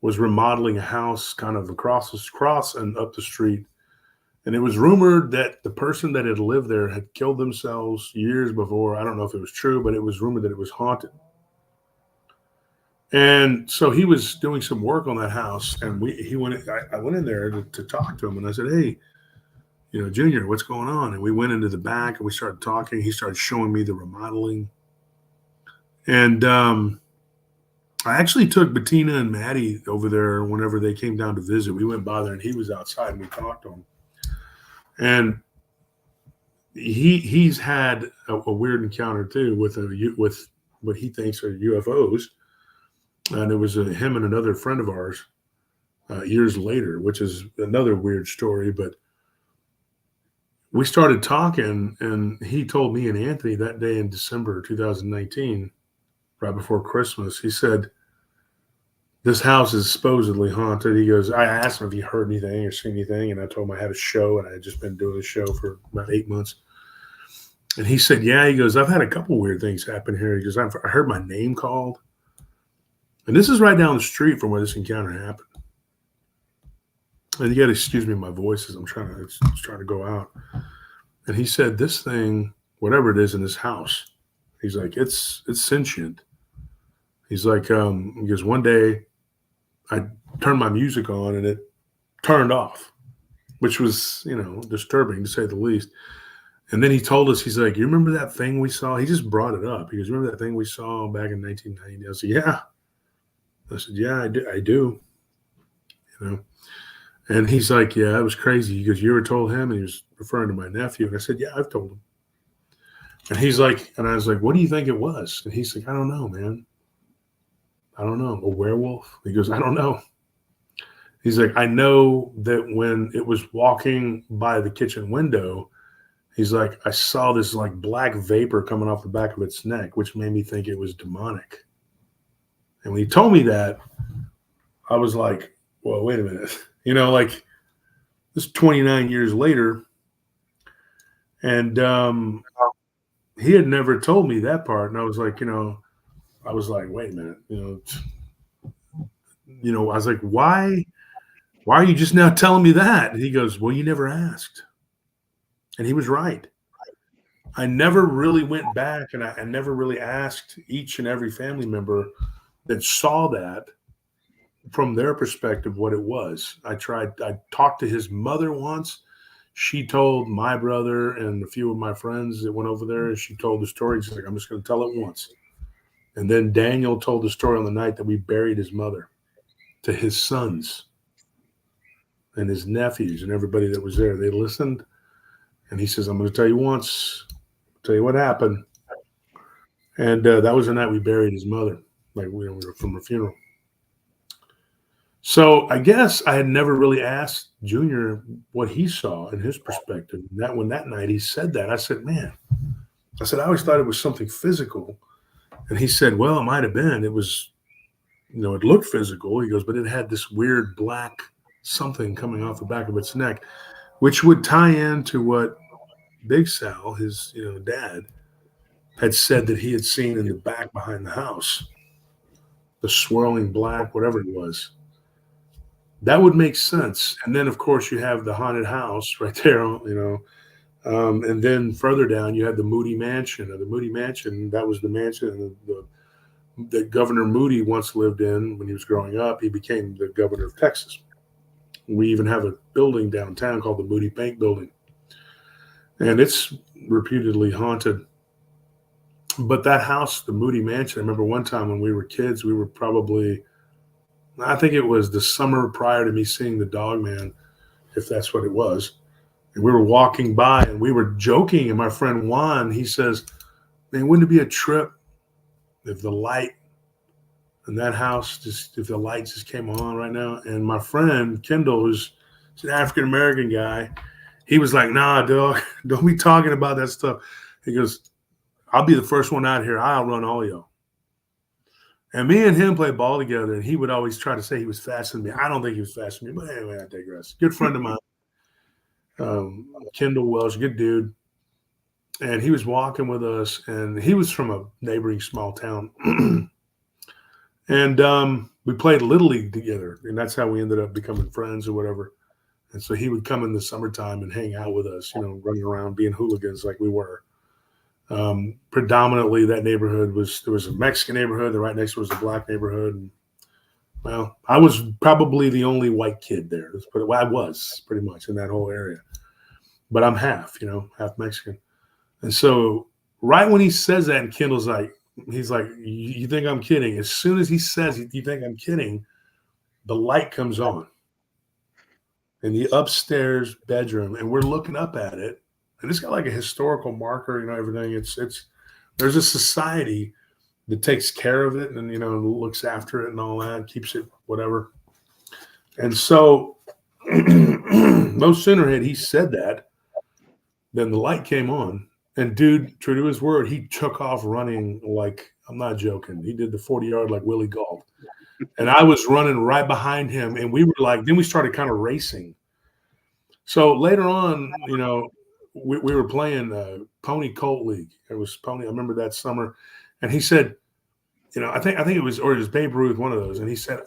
was remodeling a house kind of across and up the street. And it was rumored that the person that had lived there had killed themselves years before. I don't know if it was true, but it was rumored that it was haunted. And so he was doing some work on that house, and I went in there to talk to him, and I said, "Hey, Junior, what's going on?" And we went into the back and we started talking. He started showing me the remodeling. And I actually took Bettina and Maddie over there whenever they came down to visit. We went by there and he was outside and we talked to him. And he's had a weird encounter too with what he thinks are UFOs. And it was him and another friend of ours years later, which is another weird story. But we started talking, and he told me and Anthony that day in December 2019, right before Christmas, he said, "This house is supposedly haunted." He goes, I asked him if he heard anything or seen anything, and I told him I had a show, and I had just been doing a show for about 8 months. And he said, yeah, he goes, I've had a couple weird things happen here. He goes, I heard my name called. And this is right down the street from where this encounter happened. And you got to excuse me, my voice is, it's trying to go out. And he said, this thing, whatever it is in this house, he's like, it's sentient. He's like, he goes, one day I turned my music on and it turned off, which was, disturbing to say the least. And then he told us, he's like, you remember that thing we saw? He just brought it up. He goes, remember that thing we saw back in 1990? I said, yeah. I said, yeah, I do. And he's like, yeah, it was crazy. He goes, you ever told him? And he was referring to my nephew. And I said, yeah, I've told him. And he's like, and I was like, what do you think it was? And he's like, I don't know, man. I don't know. A werewolf? He goes, I don't know. He's like, I know that when it was walking by the kitchen window, he's like, I saw this like black vapor coming off the back of its neck, which made me think it was demonic. And when he told me that, I was like, well, wait a minute. Like this 29 years later. And he had never told me that part. And I was like, wait a minute, I was like, why are you just now telling me that? And he goes, well, you never asked. And he was right. I never really went back and I never really asked each and every family member that saw that from their perspective what it was. I talked to his mother once. She told my brother and a few of my friends that went over there, and she told the story. She's like, I'm just going to tell it once. And then Daniel told the story on the night that we buried his mother to his sons and his nephews and everybody that was there. They listened. And he says, I'm going to tell you once, tell you what happened. And that was the night we buried his mother, like we were from her funeral. So I guess I had never really asked Junior what he saw in his perspective. And when that night he said that, I said, man, I always thought it was something physical. And he said, well, it might have been. It was, it looked physical. He goes, but it had this weird black something coming off the back of its neck, which would tie into what Big Sal, his dad, had said that he had seen in the back behind the house, the swirling black, whatever it was. That would make sense. And then, of course, you have the haunted house right there, and then further down, you have the Moody Mansion. Now, the Moody Mansion, that was the mansion that Governor Moody once lived in when he was growing up. He became the governor of Texas. We even have a building downtown called the Moody Bank Building, and it's reputedly haunted. But that house, the Moody Mansion, I remember one time when we were kids, we were probably, I think it was the summer prior to me seeing The Dog Man, if that's what it was. And we were walking by and we were joking. And my friend Juan, he says, man, wouldn't it be a trip if the light in that house, if the lights just came on right now? And my friend Kendall, who's an African-American guy, he was like, nah, dog, don't be talking about that stuff. He goes, I'll be the first one out here. I'll run all y'all. And me and him played ball together, and he would always try to say he was faster than me. I don't think he was faster than me, but anyway, I digress. Good friend of mine, Kendall Welsh, good dude. And he was walking with us, and he was from a neighboring small town. And we played Little League together, and that's how we ended up becoming friends or whatever. And so he would come in the summertime and hang out with us, running around being hooligans like we were. Predominantly that neighborhood there was a Mexican neighborhood, the right next to was a black neighborhood. And, well, I was probably the only white kid there. I was pretty much in that whole area, but I'm half Mexican. And so right when he says that, and Kendall's like, he's like, you think I'm kidding? As soon as he says, you think I'm kidding, the light comes on in the upstairs bedroom, and we're looking up at it. And it's got like a historical marker, everything. It's there's a society that takes care of it and looks after it and all that, keeps it whatever. And so no sooner had he said that than the light came on. And dude, true to his word, he took off running like, I'm not joking. He did the 40-yard like Willie Gault. And I was running right behind him. And we were like, then we started kind of racing. So later on, we were playing Pony Colt League. It was Pony. I remember that summer, and he said, I think it was Babe Ruth, one of those. And he said,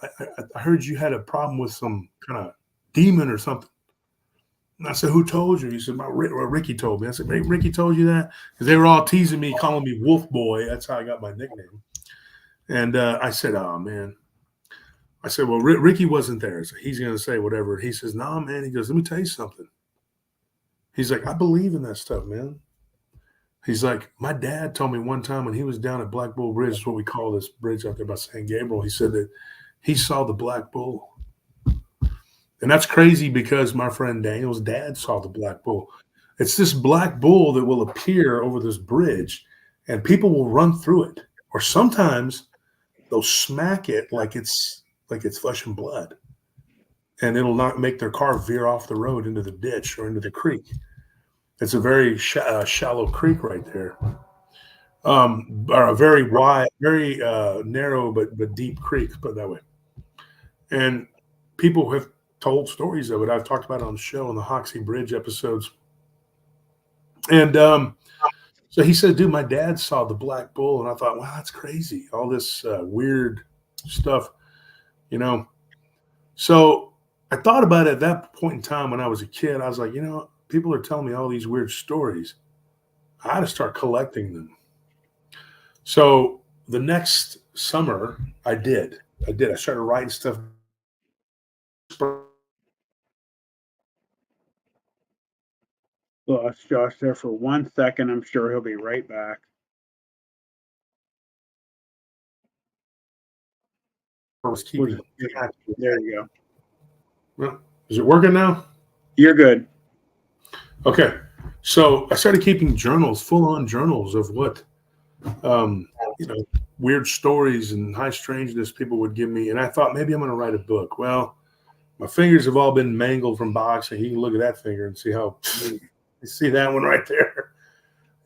I heard you had a problem with some kind of demon or something. And I said, who told you? He said, Ricky told me. I said, Ricky told you that? Because they were all teasing me, calling me Wolf Boy. That's how I got my nickname. And I said, oh man. I said, well, Ricky wasn't there, so he's going to say whatever. He says, nah, man. He goes, let me tell you something. He's like, I believe in that stuff, man. He's like, my dad told me one time when he was down at Black Bull Bridge, is what we call this bridge out there by San Gabriel. He said that he saw the Black Bull. And that's crazy because my friend Daniel's dad saw the Black Bull. It's this Black Bull that will appear over this bridge and people will run through it. Or sometimes they'll smack it like it's flesh and blood. And it'll not make their car veer off the road into the ditch or into the creek. It's a very shallow creek right there, or a very wide, very narrow but deep creek, put it that way. And people have told stories of it. I've talked about it on the show on the Hoxie Bridge episodes. And so he said, dude, my dad saw the Black Bull. And I thought, wow, that's crazy. All this weird stuff, So I thought about it at that point in time when I was a kid. I was like, people are telling me all these weird stories. I had to start collecting them. So the next summer, I did. I started writing stuff. Lost Josh there for 1 second. I'm sure he'll be right back. There you go. Well, is it working now? You're good. Okay. So I started keeping journals, full-on journals of what, weird stories and high strangeness people would give me. And I thought maybe I'm going to write a book. Well, my fingers have all been mangled from boxing. You can look at that finger and see how you see that one right there.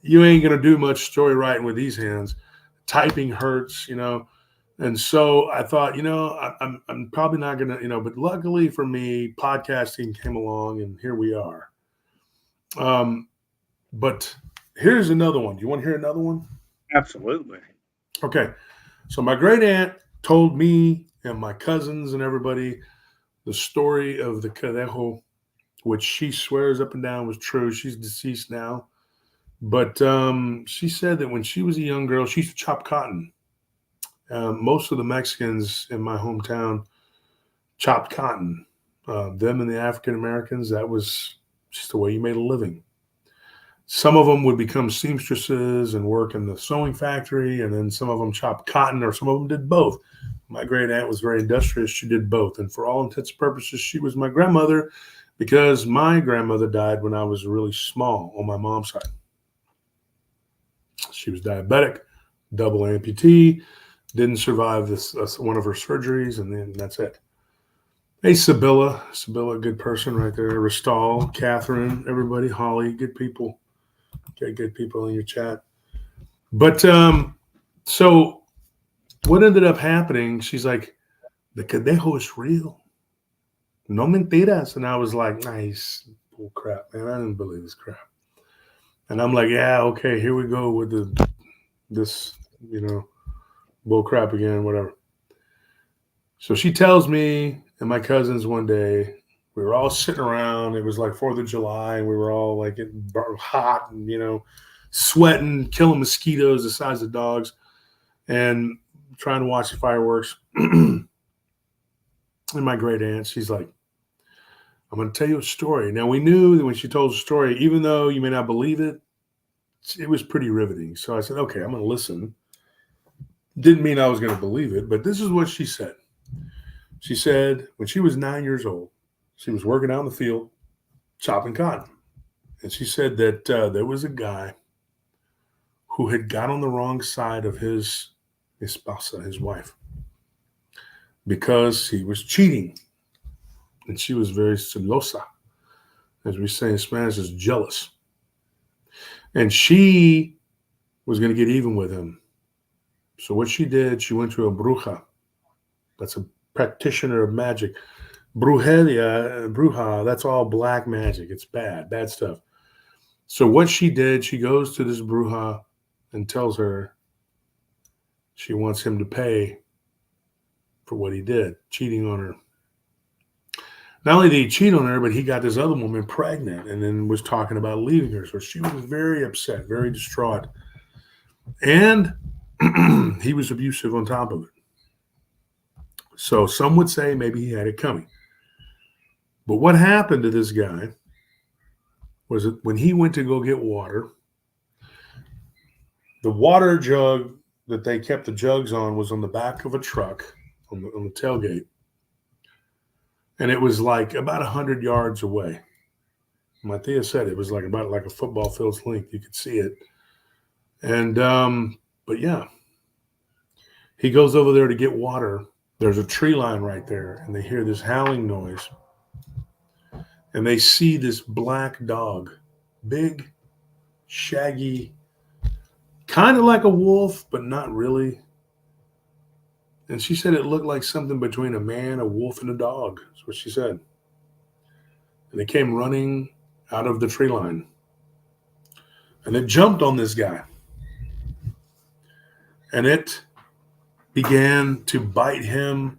You ain't going to do much story writing with these hands. Typing hurts, And so I thought, I'm probably not going to, but luckily for me, podcasting came along and here we are. But here's another one. Do you want to hear another one? Absolutely. Okay. So my great aunt told me and my cousins and everybody the story of the Cadejo, which she swears up and down was true. She's deceased now. But she said that when she was a young girl, she used to chop cotton. Most of the Mexicans in my hometown chopped cotton. Them and the African Americans, that was just the way you made a living. Some of them would become seamstresses and work in the sewing factory, and then some of them chopped cotton, or some of them did both. My great aunt was very industrious. She did both. And for all intents and purposes, she was my grandmother, because my grandmother died when I was really small on my mom's side. She was diabetic, double amputee, didn't survive this one of her surgeries, and then that's it. Hey, Sibylla, good person right there. Ristal, Catherine, everybody, Holly, good people. Okay, good people in your chat. But so what ended up happening, she's like, the Cadejo is real. No mentiras. And I was like, nice. Bull crap, man. I didn't believe this crap. And I'm like, yeah, okay, here we go with this, bull crap again, whatever. So she tells me and my cousins one day, we were all sitting around. It was like 4th of July, and we were all like hot and, sweating, killing mosquitoes the size of dogs, and trying to watch the fireworks. And my great aunt, she's like, I'm going to tell you a story. Now, we knew that when she told the story, even though you may not believe it, it was pretty riveting. So I said, okay, I'm going to listen. Didn't mean I was going to believe it, but this is what she said. She said when she was 9 years old, she was working out in the field, chopping cotton. And she said that there was a guy who had got on the wrong side of his esposa, his wife, because he was cheating. And she was very celosa, as we say in Spanish, is jealous. And she was going to get even with him. So what she did, she went to a bruja. That's a practitioner of magic. Bruja, that's all black magic. It's bad stuff. So what she did, she goes to this bruja and tells her she wants him to pay for what he did, cheating on her. Not only did he cheat on her, but he got this other woman pregnant and then was talking about leaving her. So she was very upset, very distraught. And he was abusive on top of it. So some would say maybe he had it coming. But what happened to this guy was that when he went to go get water, the water jug that they kept the jugs on was on the back of a truck on the tailgate. And it was like about 100 yards away. My tia said it was like about like a football field's length. You could see it. And, but yeah, he goes over there to get water. There's a tree line right there, and they hear this howling noise. And they see this black dog, big, shaggy, kind of like a wolf, but not really. And she said it looked like something between a man, a wolf, and a dog. That's what she said. And it came running out of the tree line. And it jumped on this guy. And it began to bite him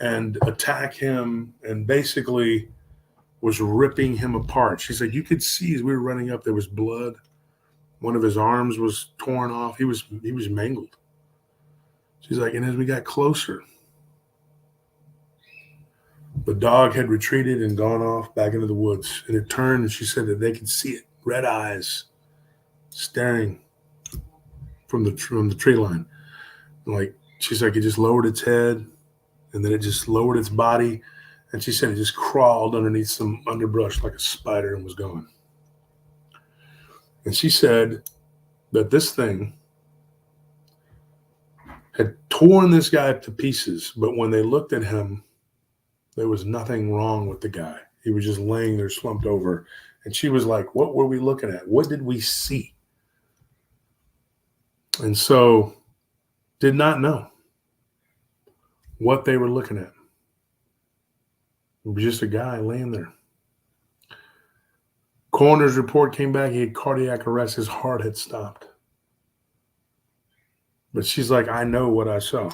and attack him and basically was ripping him apart. She said, you could see as we were running up, there was blood. One of his arms was torn off. He was mangled. She's like, and as we got closer, the dog had retreated and gone off back into the woods. And it turned, and she said that they could see it, red eyes, staring from the tree line. Like, she's like, it just lowered its head, and then it just lowered its body. And she said it just crawled underneath some underbrush like a spider and was gone. And she said that this thing had torn this guy to pieces, but when they looked at him, there was nothing wrong with the guy. He was just laying there slumped over. And she was like, what were we looking at? What did we see? And so did not know what they were looking at. It was just a guy laying there. Coroner's report came back. He had cardiac arrest. His heart had stopped. But she's like, I know what I saw.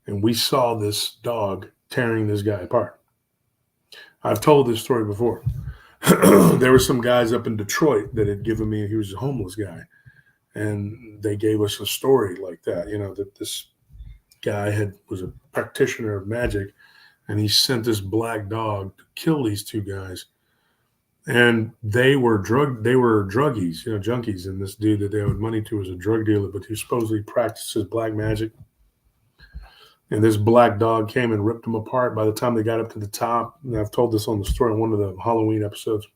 And we saw this dog tearing this guy apart. I've told this story before. There were some guys up in Detroit that had given me, he was a homeless guy. And they gave us a story like that, you know, that this guy was a practitioner of magic, and he sent this black dog to kill these two guys. And they were druggies, you know, junkies. And this dude that they owed money to was a drug dealer, but he supposedly practices black magic. And this black dog came and ripped them apart. By the time they got up to the top, and I've told this on the story in one of the Halloween episodes.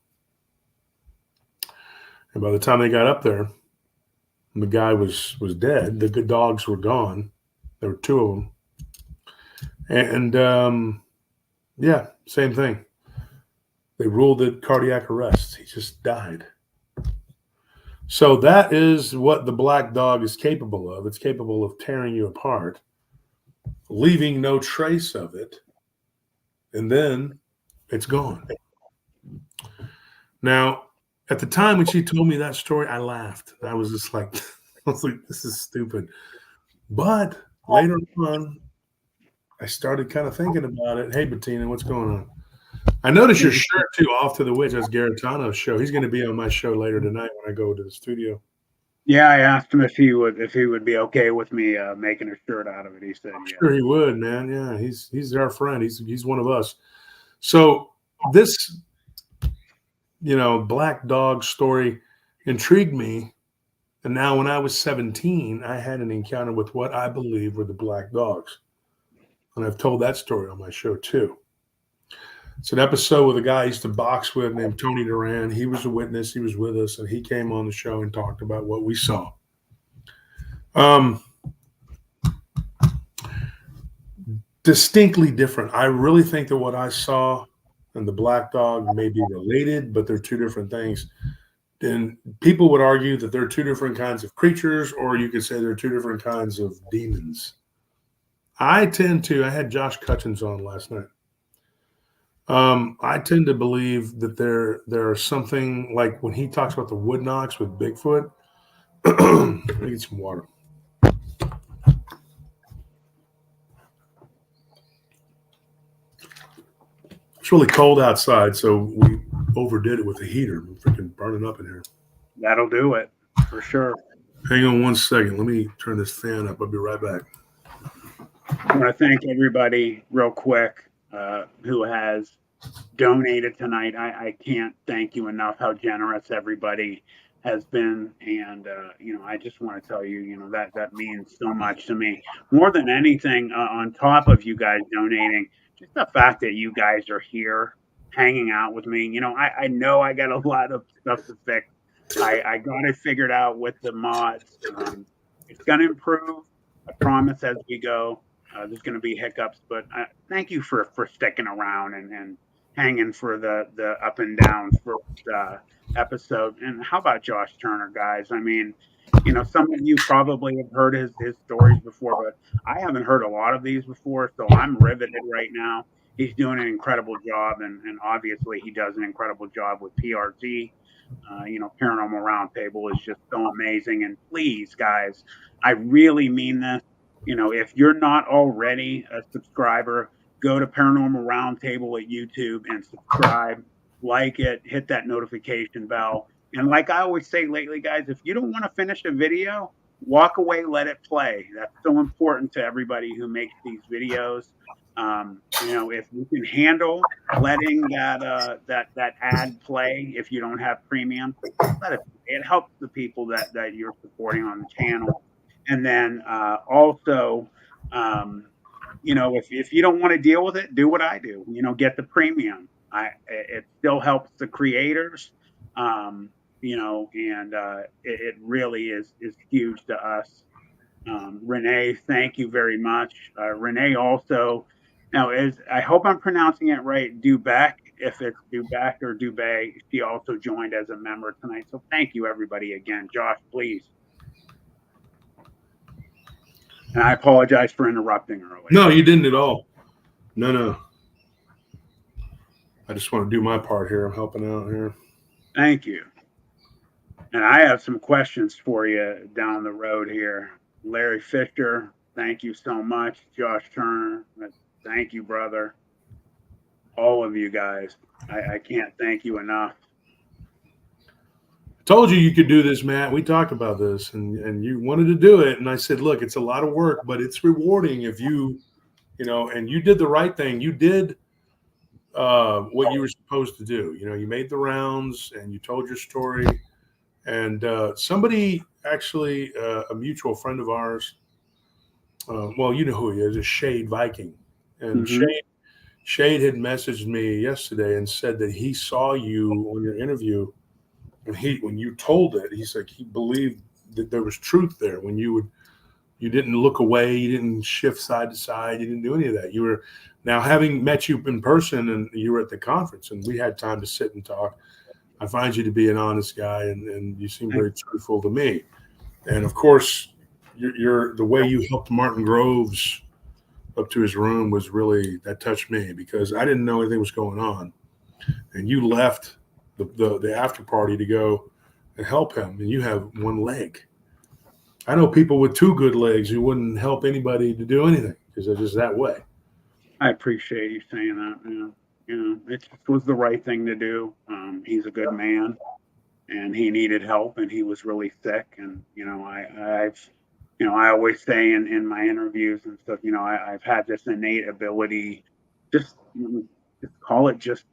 And by the time they got up there, the guy was dead. The good dogs were gone. There were two of them. And yeah, same thing. They ruled it cardiac arrest. He just died. So that is what the black dog is capable of. It's capable of tearing you apart, leaving no trace of it, and then it's gone. Now, at the time when she told me that story, I laughed. I was just like, this is stupid. But later on, I started kind of thinking about it. Hey, Bettina, what's going on? I noticed your shirt too, Off to the Witch. That's Garitano's show. He's going to be on my show later tonight when I go to the studio. Yeah, I asked him if he would be okay with me making a shirt out of it. He said, "Yeah, sure he would, man. Yeah, he's our friend. He's one of us." So this, you know, black dog story intrigued me, and now when I was 17, I had an encounter with what I believe were the black dogs, and I've told that story on my show too. It's an episode with a guy I used to box with named Tony Duran. He was a witness. He was with us, and he came on the show and talked about what we saw. Distinctly different. I really think that what I saw and the black dog may be related, but they're two different things. And people would argue that they're two different kinds of creatures, or you could say they're two different kinds of demons. I had Josh Cutchins on last night. I tend to believe that there are something like when he talks about the wood knocks with Bigfoot. Let me get some water. It's really cold outside, so we overdid it with the heater. I'm freaking burning up in here. that'll do it for sure." Hang on one second. Let me turn this fan up. I'll be right back. I want to thank everybody real quick who has donated tonight. I can't thank you enough how generous everybody has been. And, you know, I just want to tell you, you know, that means so much to me. More than anything, on top of you guys donating, just the fact that you guys are here hanging out with me. You know, I know I got a lot of stuff to fix. I got it figured out with the mods. It's going to improve. I promise as we go. There's going to be hiccups, but thank you for sticking around and hanging for the up and down first episode. And how about Josh Turner, guys? I mean, you know, some of you probably have heard his stories before, but I haven't heard a lot of these before, so I'm riveted right now. He's doing an incredible job, and obviously he does an incredible job with PRT. You know, Paranormal Roundtable is just so amazing. And please, guys, I really mean this. You know, if you're not already a subscriber, go to Paranormal Roundtable at YouTube and subscribe, like it, hit that notification bell. And like I always say lately, guys, if you don't want to finish a video, walk away, let it play. That's so important to everybody who makes these videos. You know, if you can handle letting that ad play, if you don't have premium, let it. It helps the people that you're supporting on the channel. And then also, you know, if you don't want to deal with it, do what I do. You know, get the premium. It still helps the creators. You know, and it really is huge to us. Renee, thank you very much. Renee also, now I hope I'm pronouncing it right, Dubeck, if it's Dubeck or Dubé, she also joined as a member tonight. So thank you everybody again. Josh, please. And I apologize for interrupting earlier. No, you didn't at all. No. I just want to do my part here. I'm helping out here. Thank you. And I have some questions for you down the road here. Larry Fisher, thank you so much. Josh Turner, thank you, brother. All of you guys, I can't thank you enough. I told you you could do this, Matt. We talked about this, and you wanted to do it. And I said, look, it's a lot of work, but it's rewarding if you know, and you did the right thing. You did what you were supposed to do. You know, you made the rounds and you told your story. And somebody actually, a mutual friend of ours, well, you know who he is Shade Viking. And Shade had messaged me yesterday and said that he saw you on your interview. And when you told it, he's like, he believed that there was truth there. When you didn't look away, you didn't shift side to side, you didn't do any of that. You were, now having met you in person and you were at the conference and we had time to sit and talk, I find you to be an honest guy and you seem very truthful to me. And of course, the way you helped Martin Groves up to his room was really, that touched me because I didn't know anything was going on. And you left the after party to go and help him, and you have one leg. I know people with two good legs who wouldn't help anybody to do anything because they're just that way. I appreciate you saying that. You know, it just was the right thing to do. He's a good man, and he needed help, and he was really sick. And you know, I always say in my interviews and stuff, you know, I've had this innate ability, just call it just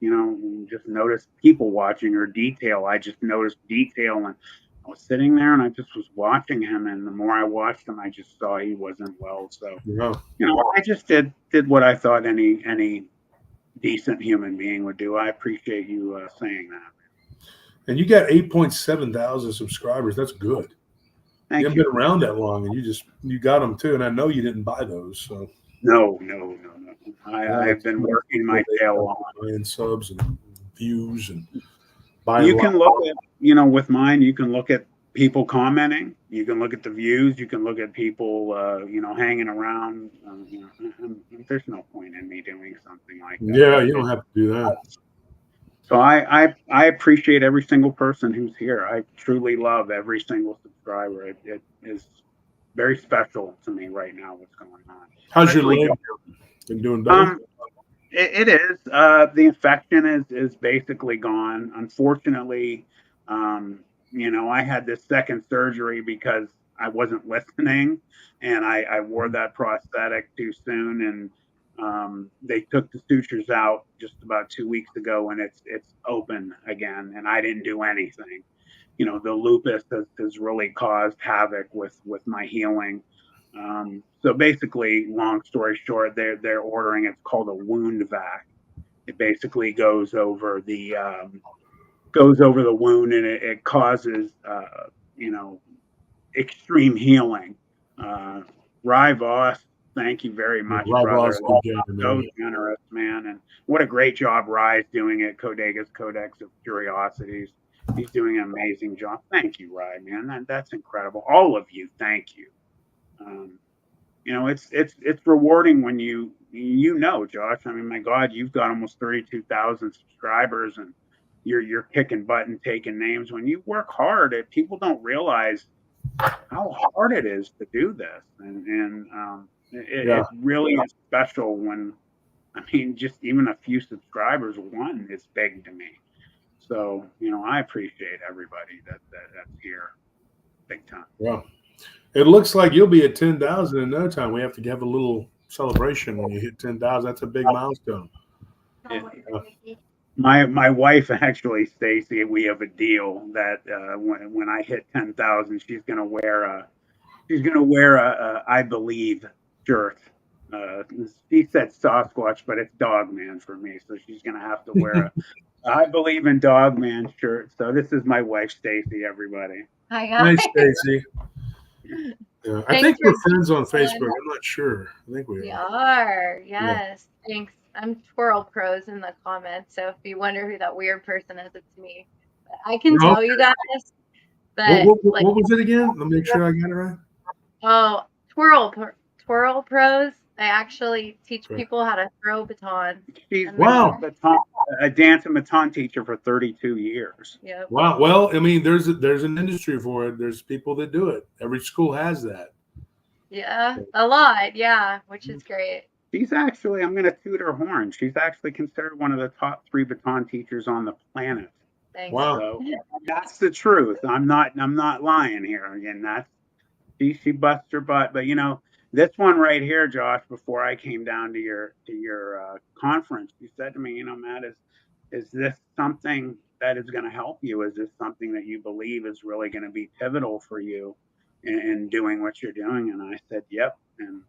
notice people watching or detail. I just noticed detail, and I was sitting there and I just was watching him, and the more I watched him, I just saw he wasn't well. So you know, I just did what I thought any decent human being would do. I appreciate you saying that. And you got 8.7 thousand subscribers. That's good. Thank you haven't been around that long, and you got them too. And I know you didn't buy those. So no. I've been working my tail off. Buying subs and views and you can look at, you know, with mine, you can look at people commenting, you can look at the views, you can look at people, you know, hanging around. You know, there's no point in me doing something like that. Yeah, you don't have to do that. So I appreciate every single person who's here. I truly love every single subscriber. It is very special to me right now what's going on. How's your leg? Been doing better? It is. The infection is basically gone. Unfortunately, you know, I had this second surgery because I wasn't listening, and I wore that prosthetic too soon, and they took the sutures out just about 2 weeks ago, and it's open again, and I didn't do anything. You know, the lupus has really caused havoc with my healing. So basically, long story short, they're ordering. It's called a wound vac. It basically goes over the wound, and it causes you know, extreme healing. Rye Voss, thank you very much, brother. So generous, man, and what a great job Rye's doing at Codega's Codex of Curiosities. He's doing an amazing job. Thank you, Rye, man. That's incredible. All of you, thank you. You know, it's rewarding when you know, Josh. I mean, my God, you've got almost 32,000 subscribers, and you're kicking butt and taking names. When you work hard, people don't realize how hard it is to do this, and it really is special when, I mean, just even a few subscribers, one is big to me. So, you know, I appreciate everybody that's here, big time. Yeah. It looks like you'll be at 10,000 in no time. We have to have a little celebration when you hit 10,000. That's a big milestone. My wife, actually, Stacy, we have a deal that when I hit 10,000, she's gonna wear a I Believe shirt. She said Sasquatch, but it's Dogman for me, so she's gonna have to wear a I Believe in Dogman shirt. So this is my wife, Stacy. Everybody. Hi, guys. Nice, Stacy. Yeah, I think we're friends on Facebook. I'm not sure. I think we are. Yes. Yeah. Thanks. I'm Twirl Pros in the comments, so if you wonder who that weird person is, it's me. But I can tell you guys that. What was it again? Let me make sure I got it right. Oh, Twirl Pros. I actually teach people how to throw batons. She's Wow. been a dance and baton teacher for 32 years. Yep. Wow. Well, I mean, there's an industry for it. There's people that do it. Every school has that. Yeah, a lot. Yeah, which is great. She's actually, I'm going to toot her horn. She's actually considered one of the top 3 baton teachers on the planet. Thanks. Wow. So that's the truth. I'm not lying here. Again, she busts her butt. But this one right here, Josh, before I came down to your conference, you said to me, Matt, is this something that is going to help you? Is this something that you believe is really going to be pivotal for you in doing what you're doing? And I said, yep. And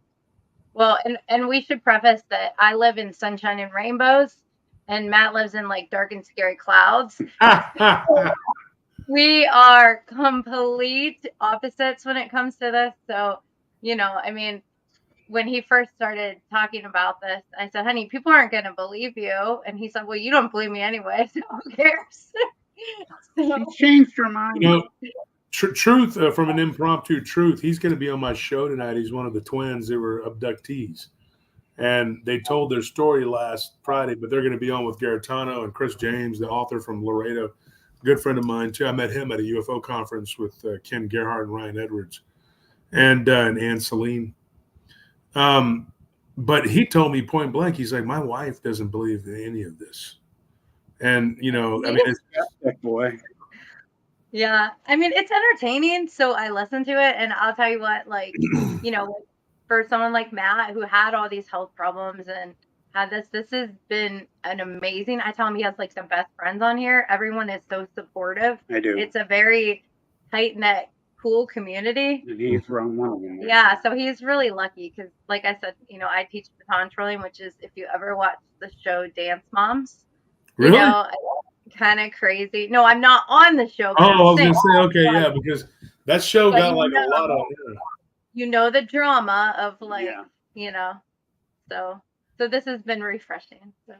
well, and we should preface that I live in sunshine and rainbows, and Matt lives in like dark and scary clouds. We are complete opposites when it comes to this. So, I mean, when he first started talking about this, I said, honey, people aren't going to believe you. And he said, well, you don't believe me anyway, so who cares? She changed her mind. Truth from an impromptu truth. He's going to be on my show tonight. He's one of the twins that were abductees. And they told their story last Friday, but they're going to be on with Garetano and Chris James, the author from Laredo. Good friend of mine, too. I met him at a UFO conference with Ken Gerhardt and Ryan Edwards and Ann Celine. But he told me point blank, he's like, my wife doesn't believe in any of this. And, I mean, it's boy. Yeah. I mean, it's entertaining. So I listen to it. And I'll tell you what, like, for someone like Matt who had all these health problems and had this has been an amazing. I tell him he has like some best friends on here. Everyone is so supportive. I do. It's a very tight-knit, cool community. And he's from one of them. Yeah, so he's really lucky because, like I said, I teach baton twirling, which is, if you ever watch the show Dance Moms, really kind of crazy. No, I'm not on the show. Oh, I was going to say, okay, yeah, because that show got like a lot of. The drama of like, so this has been refreshing. So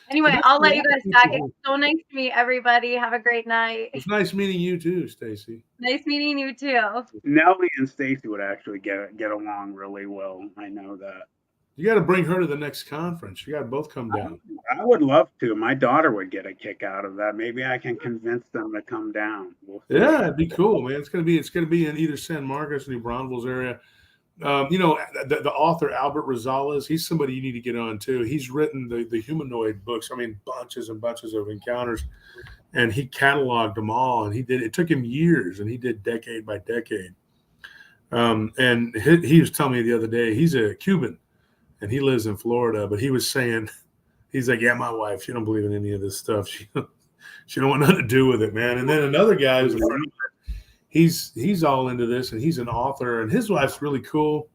anyway, I'll let you guys back. It's so nice to meet everybody. Have a great night. It's nice meeting you too, Stacy. Nice meeting you too. Nellie and Stacy would actually get along really well. I know that. You got to bring her to the next conference. You got to both come down. I would love to. My daughter would get a kick out of that. Maybe I can convince them to come down. Yeah, it'd be cool, man. It's gonna be in either San Marcos, New Braunfels area. The author Albert Rosales, he's somebody you need to get on too. He's written the humanoid books. I mean, bunches and bunches of encounters, and he cataloged them all. And it took him years, and he did decade by decade. And he was telling me the other day, he's a Cuban, and he lives in Florida. But he was saying, he's like, yeah, my wife, she don't believe in any of this stuff. She don't want nothing to do with it, man. And then another guy who's a friend of mine, he's all into this, and he's an author, and his wife's really cool,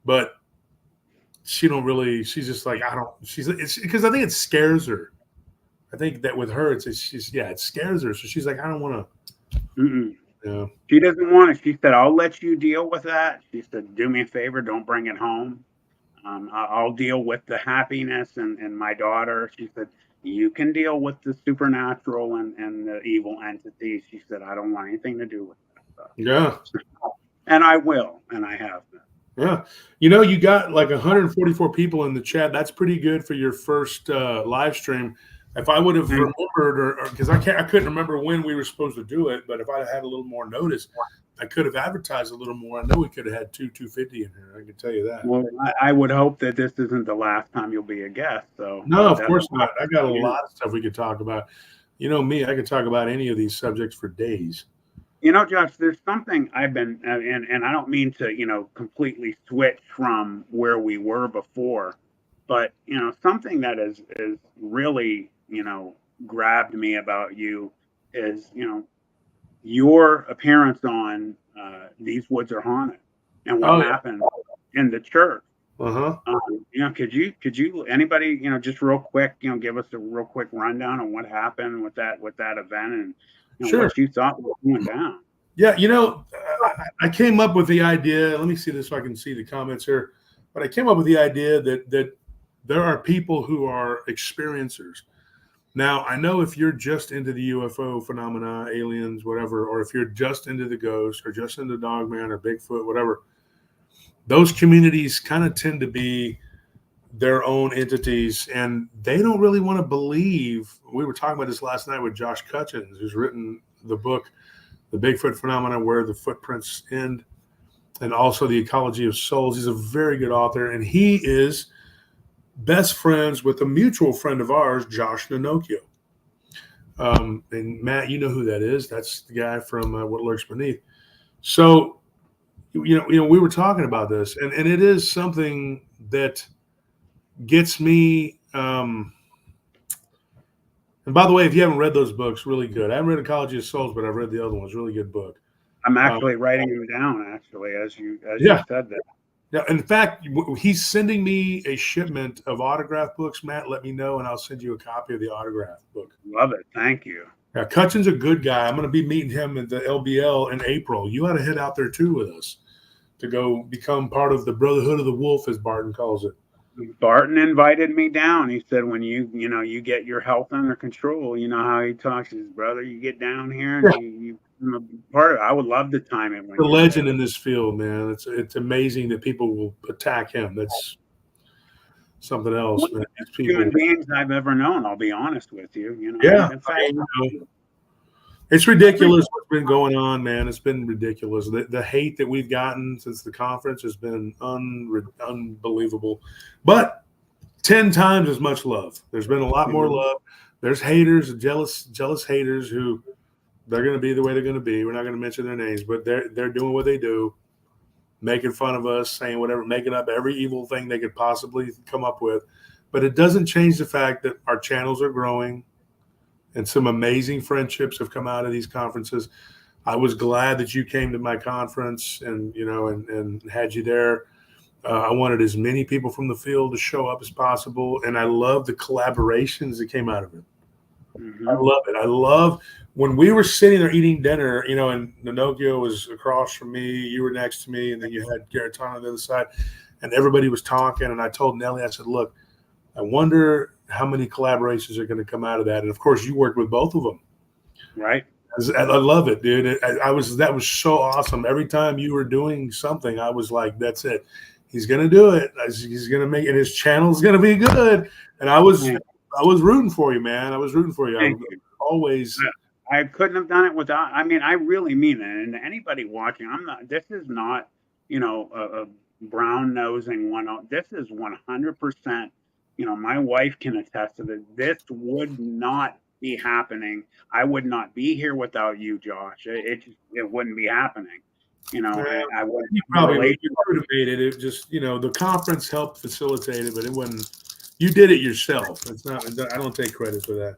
but she's just like, it's because I think it scares her. I think that with her, it scares her. So she's like, I don't want to. Yeah. She doesn't want it. She said, I'll let you deal with that. She said, do me a favor, don't bring it home. I'll deal with the happiness and my daughter. She said, you can deal with the supernatural and the evil entities. She said, I don't want anything to do with that stuff. Yeah. And I will, and I have been. Yeah. You got like 144 people in the chat. That's pretty good for your first live stream. If I would have remembered, or because I couldn't remember when we were supposed to do it, but if I had a little more notice, I could have advertised a little more. I know we could have had 250 in here. I can tell you that. Well, I would hope that this isn't the last time you'll be a guest. So no, of course not. I got a lot of stuff we could talk about. You know me, I could talk about any of these subjects for days. Josh, there's something I've been, and I don't mean to, completely switch from where we were before, but, something that is really, grabbed me about you is, your appearance on These Woods Are Haunted and what happened in the church. Could you anybody, just real quick, give us a real quick rundown on what happened with that event and sure. What you thought was going down? Yeah, I came up with the idea. Let me see this so I can see the comments here. But I came up with the idea that there are people who are experiencers. Now, I know if you're just into the UFO phenomena, aliens, whatever, or if you're just into the ghost or just into Dogman or Bigfoot, whatever, those communities kind of tend to be their own entities, and they don't really want to believe. We were talking about this last night with Josh Cutchins, who's written the book, The Bigfoot Phenomena, Where the Footprints End, and also The Ecology of Souls. He's a very good author, and he is best friends with a mutual friend of ours, Josh Nanokio. And Matt, you know who that is. That's the guy from What Lurks Beneath. So, we were talking about this, and it is something that gets me. And by the way, if you haven't read those books, really good. I haven't read Ecology of Souls, but I've read the other ones. Really good book. I'm actually writing them down, actually, as you said that. Yeah, in fact, he's sending me a shipment of autograph books. Matt, let me know, and I'll send you a copy of the autograph book. Love it. Thank you. Yeah, Cutchin's a good guy. I'm going to be meeting him at the LBL in April. You ought to head out there too with us to go become part of the Brotherhood of the Wolf, as Barton calls it. Barton invited me down. He said, when you get your health under control, you know how he talks. His brother, you get down here and you part of it. I would love to time it. The legend in this field, man. It's amazing that people will attack him. That's something else, man. Human beings I've ever known. I'll be honest with you. Yeah, in fact, it's ridiculous what's been going on, man. It's been ridiculous. The hate that we've gotten since the conference has been unbelievable. But 10 times as much love. There's been a lot more love. There's haters, jealous haters who they're going to be the way they're going to be. We're not going to mention their names, but they're doing what they do, making fun of us, saying whatever, making up every evil thing they could possibly come up with. But it doesn't change the fact that our channels are growing. And some amazing friendships have come out of these conferences. I was glad that you came to my conference and had you there. I wanted as many people from the field to show up as possible. And I love the collaborations that came out of it. Mm-hmm. I love it. I love when we were sitting there eating dinner, and Nanokio was across from me, you were next to me, and then you had Garatano on the other side, and everybody was talking. And I told Nellie, I said, look, I wonder how many collaborations are going to come out of that. And of course, you worked with both of them. Right. I love it, dude. That was so awesome. Every time you were doing something, I was like, that's it. He's going to do it. He's going to make it. His channel's going to be good. And I was rooting for you, man. I was rooting for you. Thank you. Always. I couldn't have done it without, I really mean it. And anybody watching, this is not, a brown nosing one. This is 100%. My wife can attest to this. This would not be happening. I would not be here without you, Josh. It wouldn't be happening. I wouldn't. You probably would have made it. It just, the conference helped facilitate it, but it wasn't. You did it yourself. It's not. I don't take credit for that.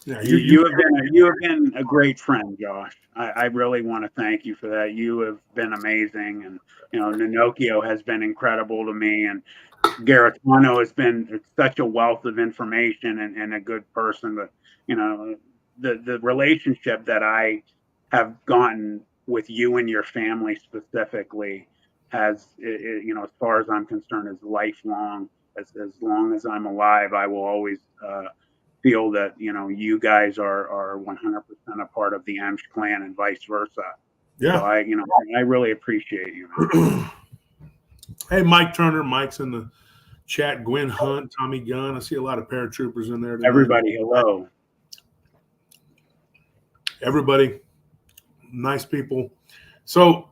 Yeah, you have been a great friend, Josh. I really want to thank you for that. You have been amazing, and Nanokio has been incredible to me, and Garatano has been such a wealth of information and a good person. But the relationship that I have gotten with you and your family specifically has, as far as I'm concerned, is lifelong. As long as I'm alive, I will always feel that you guys are 100% a part of the Emsh clan and vice versa. Yeah. So I really appreciate you. Hey, Mike Turner. Mike's in the chat. Gwen Hunt, Tommy Gunn. I see a lot of paratroopers in there tonight. Everybody, hello. Everybody, nice people. So,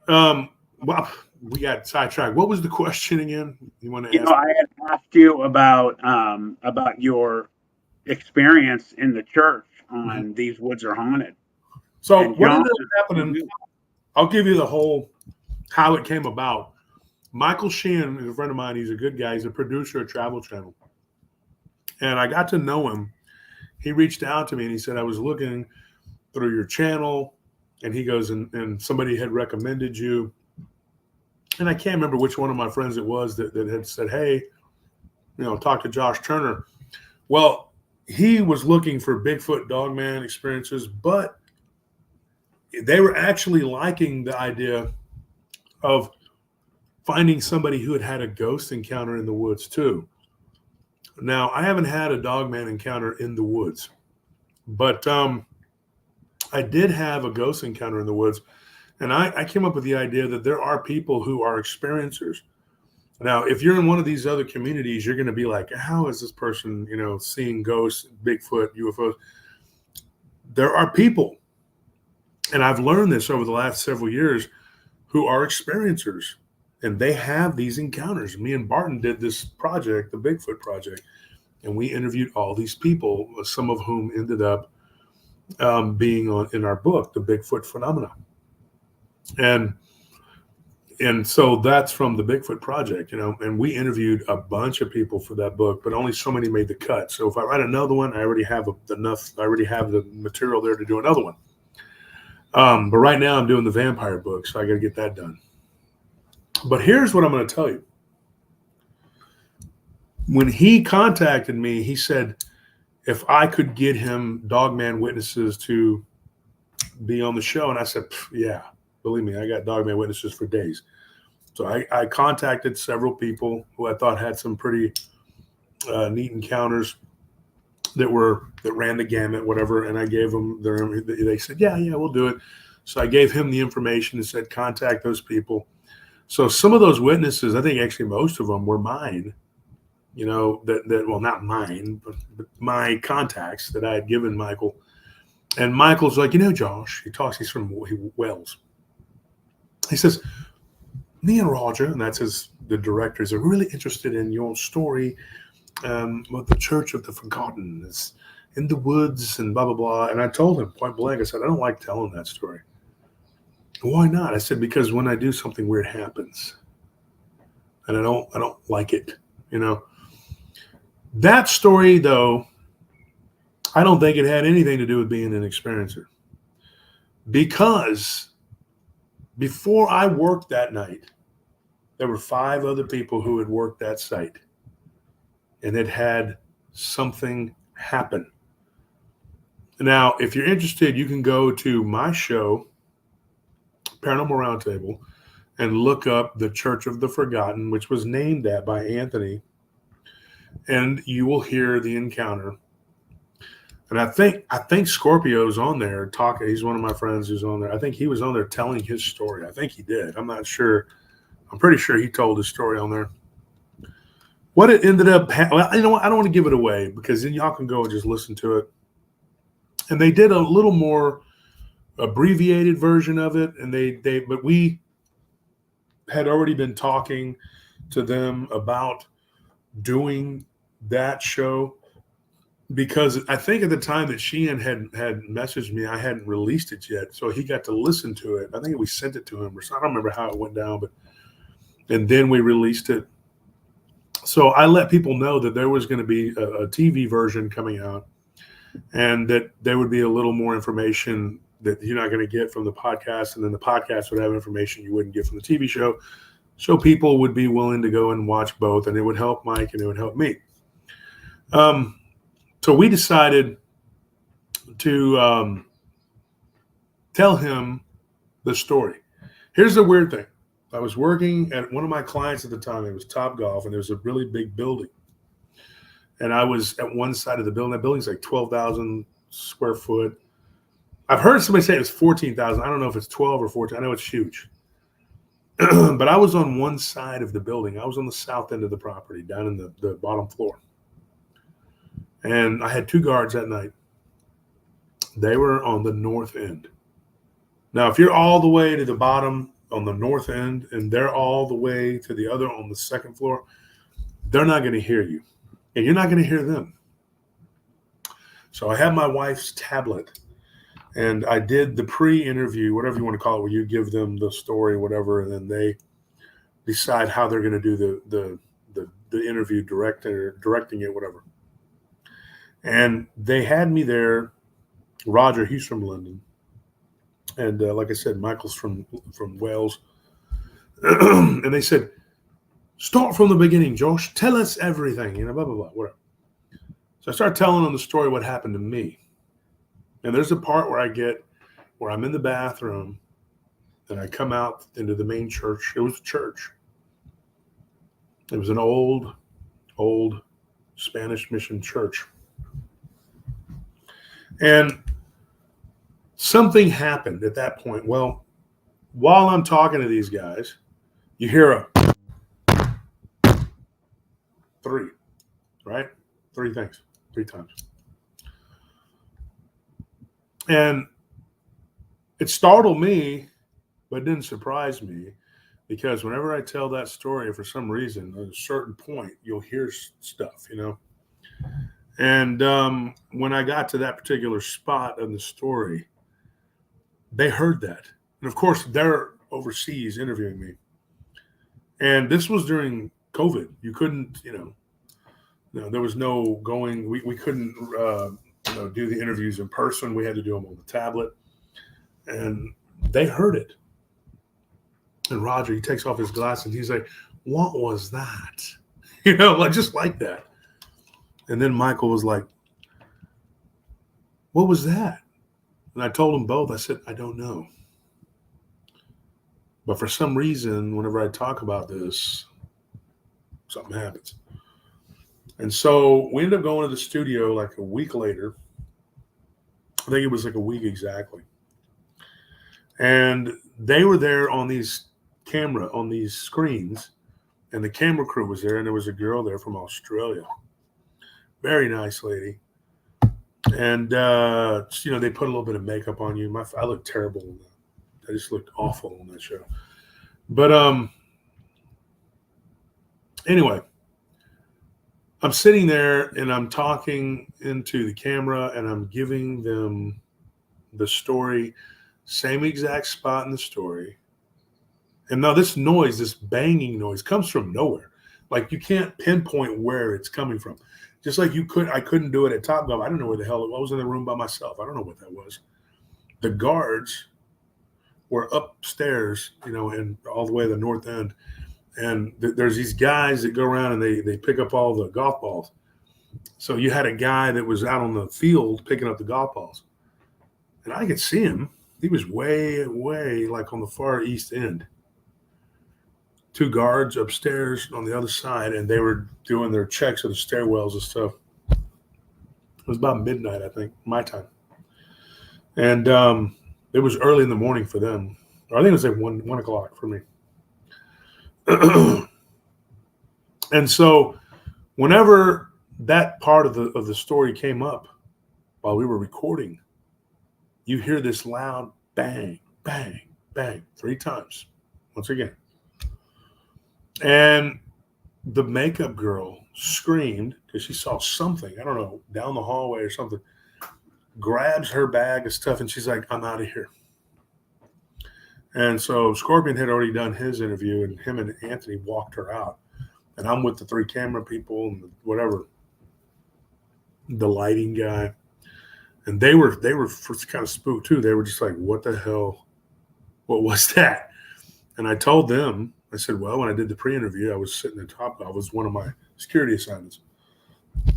well, we got sidetracked. What was the question again? You want to ask? I had asked you about your experience in the church on These Woods Are Haunted. So what ended up happening, I'll give you the whole how it came about. Michael Sheehan is a friend of mine. He's a good guy. He's a producer at Travel Channel. And I got to know him. He reached out to me and he said, I was looking through your channel, and he goes, and somebody had recommended you. And I can't remember which one of my friends it was that had said, hey, talk to Josh Turner. Well, he was looking for Bigfoot Dogman experiences, but they were actually liking the idea of finding somebody who had had a ghost encounter in the woods too. Now, I haven't had a Dogman encounter in the woods, but I did have a ghost encounter in the woods. And I came up with the idea that there are people who are experiencers. Now, if you're in one of these other communities, you're going to be like, how is this person, seeing ghosts, Bigfoot, UFOs? There are people, and I've learned this over the last several years, who are experiencers, and they have these encounters. Me and Barton did this project, the Bigfoot Project, and we interviewed all these people, some of whom ended up being in our book, The Bigfoot Phenomenon. And so that's from the Bigfoot Project, and we interviewed a bunch of people for that book, but only so many made the cut. So if I write another one, I already have the material there to do another one. But right now I'm doing the vampire book, so I got to get that done. But here's what I'm going to tell you. When he contacted me, he said, if I could get him Dogman witnesses to be on the show. And I said, yeah, believe me, I got Dogman witnesses for days. So I contacted several people who I thought had some pretty neat encounters that ran the gamut, whatever. And I gave them they said, yeah, we'll do it. So I gave him the information and said, contact those people. So some of those witnesses, I think actually most of them were mine, well, not mine, but my contacts that I had given Michael. And Michael's like, Josh, he's from Wales. He says, me and Roger, and that's the directors, are really interested in your story with the Church of the Forgotten. It's in the woods and blah, blah, blah. And I told him point blank, I said, I don't like telling that story. Why not? I said, because when I do something weird happens. And I don't like it, That story, though, I don't think it had anything to do with being an experiencer. Because before I worked that night, there were 5 other people who had worked that site and had something happen. Now, if you're interested, you can go to my show, Paranormal Roundtable, and look up the Church of the Forgotten, which was named that by Anthony, and you will hear the encounter. And I think Scorpio's on there talking. He's one of my friends who's on there. I think he was on there telling his story. I think he did. I'm not sure. I'm pretty sure he told his story on there. What it ended up, well, I don't want to give it away because then y'all can go and just listen to it. And they did a little more abbreviated version of it, and but we had already been talking to them about doing that show. Because I think at the time that Sheehan had messaged me, I hadn't released it yet. So he got to listen to it. I think we sent it to him, or I don't remember how it went down, and then we released it. So I let people know that there was going to be a TV version coming out, and that there would be a little more information that you're not going to get from the podcast. And then the podcast would have information you wouldn't get from the TV show. So people would be willing to go and watch both, and it would help Mike and it would help me. So we decided to tell him the story. Here's the weird thing. I was working at one of my clients at the time. It was Top Golf, and there was a really big building. And I was at one side of the building. That building's like 12,000 square foot. I've heard somebody say it was 14,000. I don't know if it's 12 or 14. I know it's huge. But I was on one side of the building. I was on the south end of the property, down in the bottom floor. And I had 2 guards that night. They were on the north end. Now, if you're all the way to the bottom on the north end and they're all the way to the other on the second floor, they're not going to hear you. And you're not going to hear them. So I had my wife's tablet, and I did the pre-interview, whatever you want to call it, where you give them the story, whatever, and then they decide how they're going to do the interview, directing it, whatever. And they had me there. Roger, he's from London. And like I said, Michael's from Wales. And they said, start from the beginning, Josh. Tell us everything, blah, blah, blah, whatever. So I started telling them the story, what happened to me. And there's a part where I'm in the bathroom and I come out into the main church. It was a church. It was an old Spanish mission church. And something happened at that point. Well, while I'm talking to these guys, you hear a 3, right? 3 things, 3 times. And it startled me, but it didn't surprise me, because whenever I tell that story, for some reason, at a certain point, you'll hear stuff, And when I got to that particular spot in the story, they heard that. And of course, they're overseas interviewing me. And this was during COVID. You couldn't, there was no going. We couldn't, do the interviews in person. We had to do them on the tablet. And they heard it. And Roger, he takes off his glasses. He's like, "What was that?" Just like that. And then Michael was like, "What was that?" And I told them both. I said, "I don't know. But for some reason, whenever I talk about this, something happens." And so we ended up going to the studio like a week later. I think it was like a week exactly. And they were there on these screens, and the camera crew was there, and there was a girl there from Australia. Very nice lady. And, they put a little bit of makeup on you. I looked terrible on that. I just looked awful on that show. But anyway, I'm sitting there and I'm talking into the camera and I'm giving them the story, same exact spot in the story. And now this noise, this banging noise, comes from nowhere. Like you can't pinpoint where it's coming from. Just like I couldn't do it at Top Golf. I don't know where the hell it was. I was in the room by myself. I don't know what that was. The guards were upstairs, and all the way to the north end. And there's these guys that go around and they pick up all the golf balls. So you had a guy that was out on the field picking up the golf balls. And I could see him. He was way, way like on the far east end. 2 guards upstairs on the other side, and they were doing their checks of the stairwells and stuff. It was about midnight, I think, my time. And it was early in the morning for them. Or I think it was like 1 o'clock for me. And so whenever that part of the story came up while we were recording, you hear this loud bang, bang, bang 3 times. Once again. And the makeup girl screamed because she saw something, I don't know, down the hallway or something, grabs her bag of stuff, and she's like, "I'm out of here." And so Scorpion had already done his interview, and him and Anthony walked her out. And I'm with the 3 camera people and whatever, the lighting guy. And they were kind of spooked too. They were just like, "What the hell? What was that?" And I told them, I said, "Well, when I did the pre-interview, I was sitting at Top Golf. I was one of my security assignments.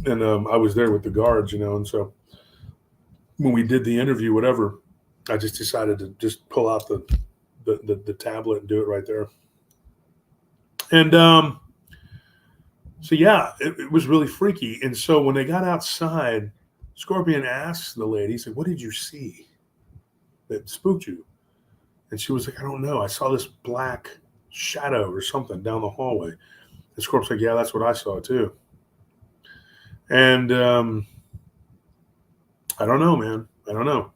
And I was there with the guards, and so when we did the interview, whatever, I just decided to just pull out the tablet and do it right there." And so, yeah, it was really freaky. And so when they got outside, Scorpion asked the lady, he said, "What did you see that spooked you?" And she was like, "I don't know. I saw this black shadow or something down the hallway." And Scorpion's like, "Yeah, that's what I saw too." And I don't know, man. I don't know.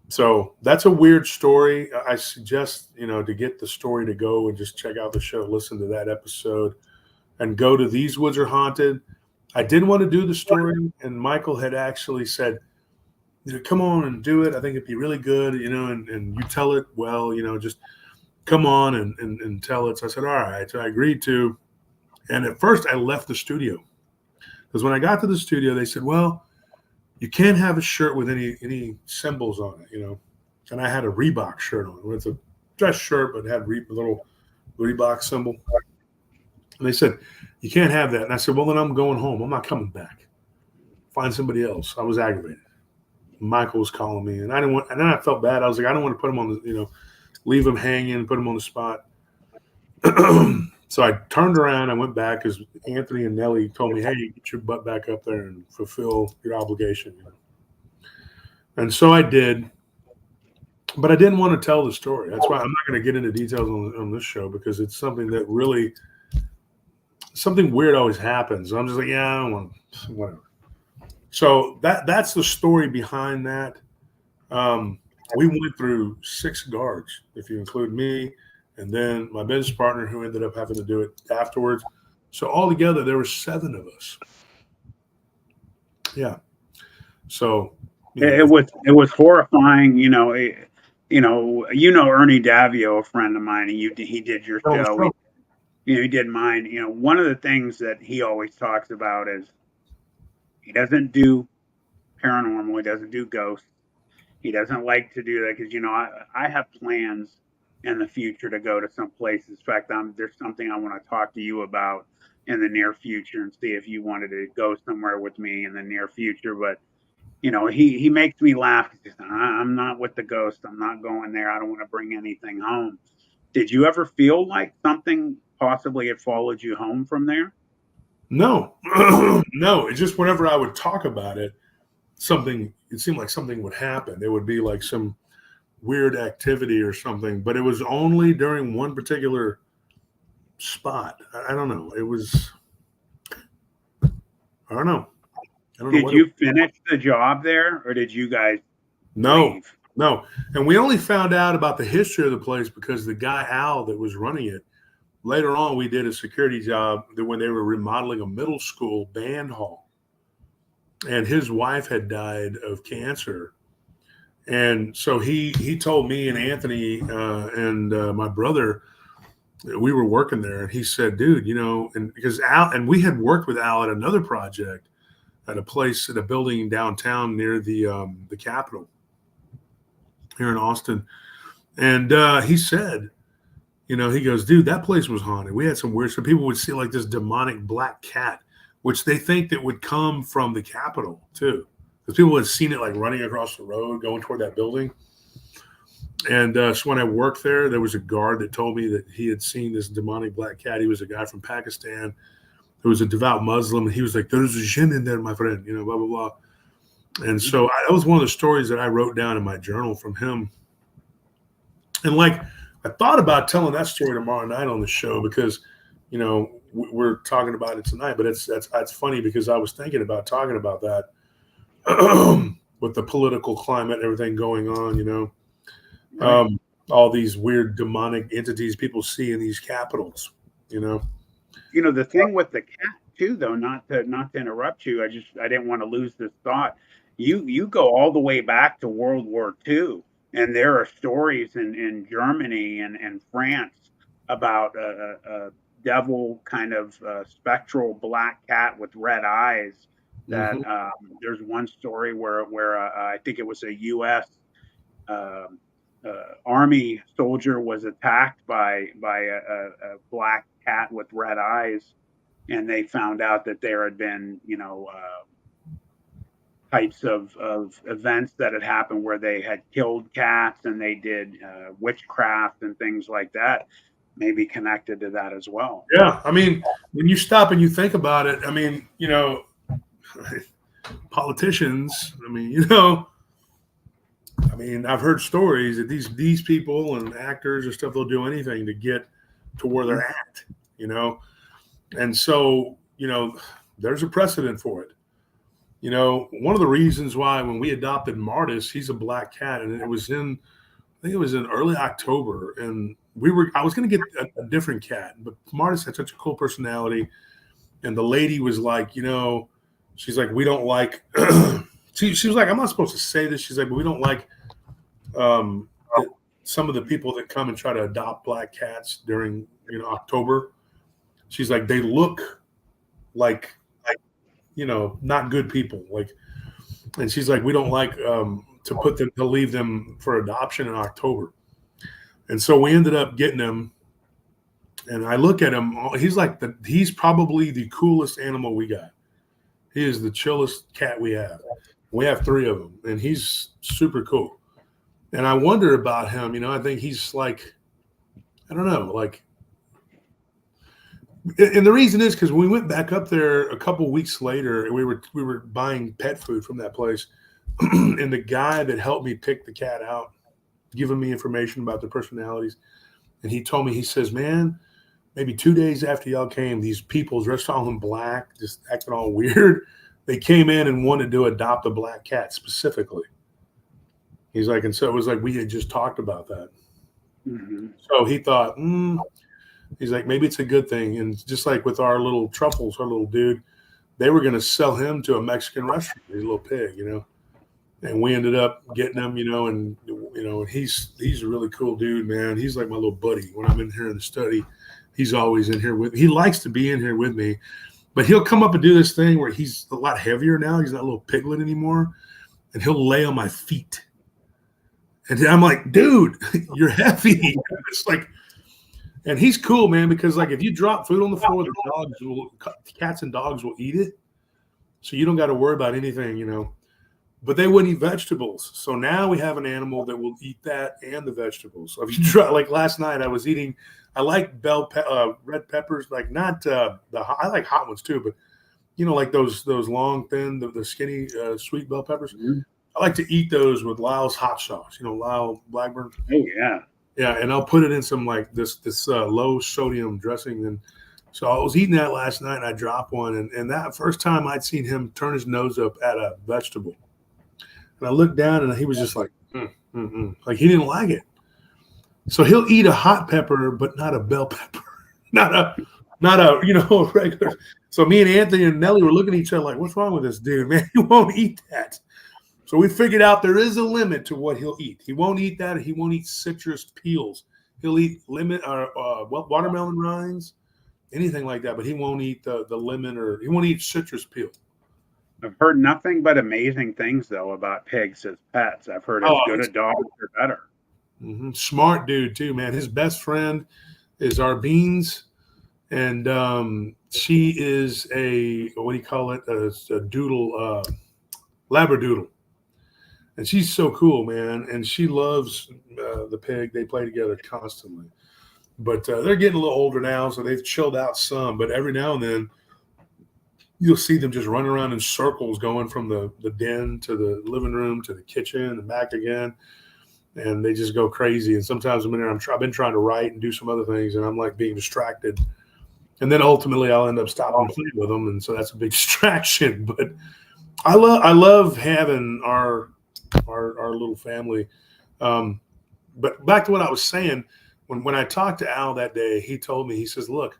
So that's a weird story. I suggest, to get the story to go and just check out the show, listen to that episode, and go to These Woods Are Haunted. I did want to do the story, and Michael had actually said, "Come on and do it. I think it'd be really good, and you tell it well, just come on and tell it." So I said, "All right." So I agreed to. And at first I left the studio because when I got to the studio, they said, "Well, you can't have a shirt with any symbols on it, And I had a Reebok shirt on. It's a dress shirt, but it had a little Reebok symbol. And they said, "You can't have that." And I said, "Well, then I'm going home. I'm not coming back. Find somebody else." I was aggravated. Michael was calling me, and I didn't want. And then I felt bad. I was like, I don't want to put him on the, leave him hanging, put him on the spot. So I turned around. I went back because Anthony and Nellie told me, "Hey, get your butt back up there and fulfill your obligation." And so I did. but I didn't want to tell the story. That's why I'm not going to get into details on this show, because it's something that really, something weird always happens. I'm just like, yeah, I don't want to, whatever. So that's the story behind that. We went through 6 guards, if you include me, and then my business partner who ended up having to do it afterwards. So altogether, there were 7 of us. Yeah. So it was horrifying. Ernie Davio, a friend of mine, and he did your show. He did mine. One of the things that he always talks about is he doesn't do paranormal. He doesn't do ghosts. He doesn't like to do that because I have plans in the future to go to some places. In fact, there's something I want to talk to you about in the near future and see if you wanted to go somewhere with me in the near future. But he makes me laugh. I'm not with the ghost. I'm not going there. I don't want to bring anything home. Did you ever feel like something possibly had followed you home from there? No, no. It's just whenever I would talk about it, it seemed like something would happen. There would be like some weird activity or something, but it was only during one particular spot. I don't know. I don't know. Did you finish the job there, or did you guys leave? No. And we only found out about the history of the place because the guy, Al, that was running it, later on, we did a security job when they were remodeling a middle school band hall. And his wife had died of cancer. And so he told me and Anthony and my brother, we were working there, and he said, dude, and because Al, and we had worked with Al at another project at a building downtown near the Capitol here in Austin. And he said, he goes, dude, that place was haunted. We had some weird, so people would see like this demonic black cat, which they think that would come from the Capitol too. Because people had seen it like running across the road, going toward that building. And so when I worked there was a guard that told me that he had seen this demonic black cat. He was a guy from Pakistan who was a devout Muslim. And he was like, there's a jinn in there, my friend, blah, blah, blah. And so that was one of the stories that I wrote down in my journal from him. And like, I thought about telling that story tomorrow night on the show because, we're talking about it tonight, but it's funny because I was thinking about talking about that with the political climate and everything going on, Right. All these weird demonic entities people see in these capitals, The thing with the cat too, though, not to interrupt you, I didn't want to lose this thought. You go all the way back to World War II, and there are stories in Germany and France about a devil kind of spectral black cat with red eyes. That there's one story where I think it was a U.S. Army soldier was attacked by a black cat with red eyes, and they found out that there had been types of events that had happened where they had killed cats and they did witchcraft and things like that, maybe connected to that as well. Yeah, I mean, when you stop and you think about it, I mean, politicians, I've heard stories that these people and actors and stuff, they'll do anything to get to where they're at, and so, there's a precedent for it. One of the reasons why when we adopted Martis, he's a black cat, and I think it was in early October, and I was going to get a different cat, but Martis had such a cool personality, and the lady was like, she's like, we don't like, she was like, I'm not supposed to say this. She's like, but we don't like some of the people that come and try to adopt black cats during, October. She's like, they look like, not good people. And she's like, we don't like to leave them for adoption in October. And so we ended up getting him. And I look at him, he's probably the coolest animal we got. He is the chillest cat we have. We have 3 of them, and he's super cool. And I wonder about him, I think he's like, I don't know, and the reason is because we went back up there a couple weeks later, and we were buying pet food from that place. And the guy that helped me pick the cat out, giving me information about their personalities. And he told me, he says, man, maybe 2 days after y'all came, these people dressed all in black, just acting all weird. They came in and wanted to adopt a black cat specifically. He's like, and so it was like we had just talked about that. Mm-hmm. So he thought, he's like, maybe it's a good thing. And just like with our little Truffles, our little dude, they were going to sell him to a Mexican restaurant, his little pig, and we ended up getting him, and he's a really cool dude, man. He's like my little buddy. When I'm in here in the study, he's always in here he likes to be in here with me, but he'll come up and do this thing where he's a lot heavier now. He's not a little piglet anymore. And he'll lay on my feet. And I'm like, dude, you're heavy. It's like, and he's cool, man, because like if you drop food on the floor, cats and dogs will eat it. So you don't got to worry about anything, But they wouldn't eat vegetables. So now we have an animal that will eat that and the vegetables. So if you try, like last night, I like red peppers, like not I like hot ones too, but like those long, thin, the skinny, sweet bell peppers. Mm-hmm. I like to eat those with Lyle's hot sauce, Lyle Blackburn. Oh yeah. Yeah, and I'll put it in some like this low sodium dressing. And so I was eating that last night, and I dropped one, and that first time I'd seen him turn his nose up at a vegetable, and I looked down, and he was just like, like he didn't like it. So he'll eat a hot pepper, but not a bell pepper, not a regular. So me and Anthony and Nellie were looking at each other like, what's wrong with this dude, man? He won't eat that. So we figured out there is a limit to what he'll eat. He won't eat that. He won't eat citrus peels. He'll eat watermelon rinds, anything like that. But he won't eat the lemon, or he won't eat citrus peel. I've heard nothing but amazing things though about pigs as pets. I've heard as good a dog or better. Mm-hmm. Smart dude too, man. His best friend is our Beans, and she is a doodle, labradoodle. And she's so cool, man. And she loves the pig. They play together constantly. But they're getting a little older now, so they've chilled out some. But every now and then, you'll see them just running around in circles, going from the den to the living room to the kitchen and back again. And they just go crazy. And sometimes I'm in there, I've been trying to write and do some other things, and I'm like being distracted. And then ultimately, I'll end up stopping playing with them. And so that's a big distraction. But I love having our little family. But back to what I was saying, when I talked to Al that day, he told me, he says, look,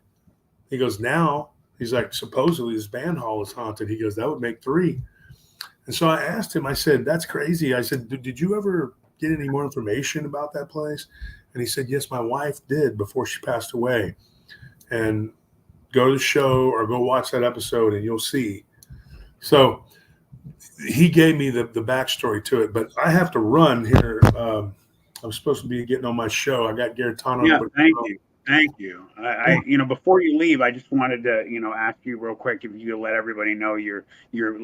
he goes, now, he's like, supposedly this band hall is haunted. He goes, that would make 3. And so I asked him, I said, that's crazy. I said, did you ever get any more information about that place? And he said, yes, my wife did before she passed away. And go to the show or go watch that episode and you'll see. So he gave me the backstory to it, but I have to run here. I'm supposed to be getting on my show. I got Garitano. Yeah, thank you. I before you leave, I just wanted to, ask you real quick if you could let everybody know you're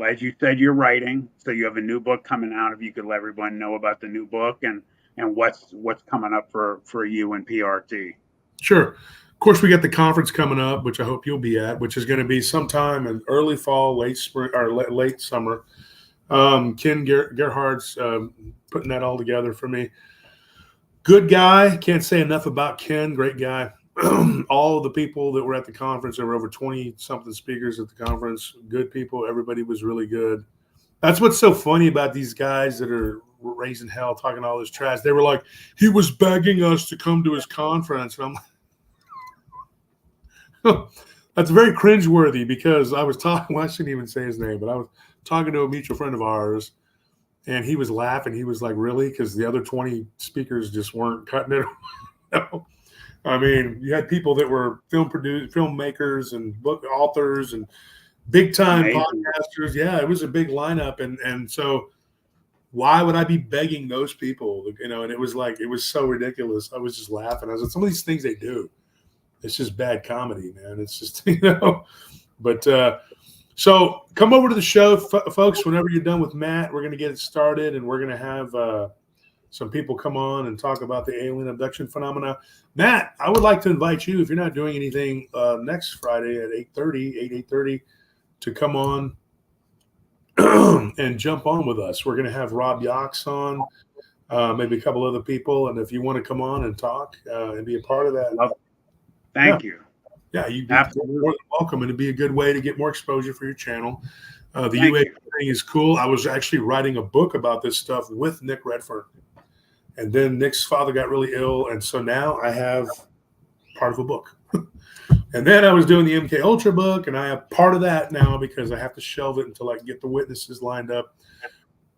as you said, you're writing, so you have a new book coming out. If you could let everyone know about the new book and what's coming up for you and PRT. Sure. Of course, we got the conference coming up, which I hope you'll be at, which is going to be sometime in early fall, late spring, or late summer. Ken Gerhardt's putting that all together for me. Good guy. Can't say enough about Ken. Great guy. All of the people that were at the conference, there were over 20-something speakers at the conference. Good people. Everybody was really good. That's what's so funny about these guys that are raising hell, talking all this trash. They were like, he was begging us to come to his conference. And I'm like, that's very cringeworthy, because I was talking, well, I shouldn't even say his name, but I was talking to a mutual friend of ours, and he was laughing. He was like, really? Because the other 20 speakers just weren't cutting it. I mean, you had people that were filmmakers and book authors and big time podcasters. Yeah, it was a big lineup. And so why would I be begging those people? And it was like, it was so ridiculous. I was just laughing. I was like, some of these things they do, it's just bad comedy, man. It's just, but so come over to the show, folks. Whenever you're done with Matt, we're going to get it started, and we're going to have some people come on and talk about the alien abduction phenomena. Matt, I would like to invite you, if you're not doing anything, next Friday at 8:30 to come on and jump on with us. We're going to have Rob Yox on. maybe a couple other people. And if you want to come on and talk and be a part of that, Love it. Thank you. Yeah, you'd be Absolutely. more than welcome, and it'd be a good way to get more exposure for your channel. The Thank UAP you. thing is cool. I was actually writing a book about this stuff with Nick Redfern, and then Nick's father got really ill, and so now I have part of a book. And then I was doing the MK Ultra book, and I have part of that now because I have to shelve it until I can get the witnesses lined up.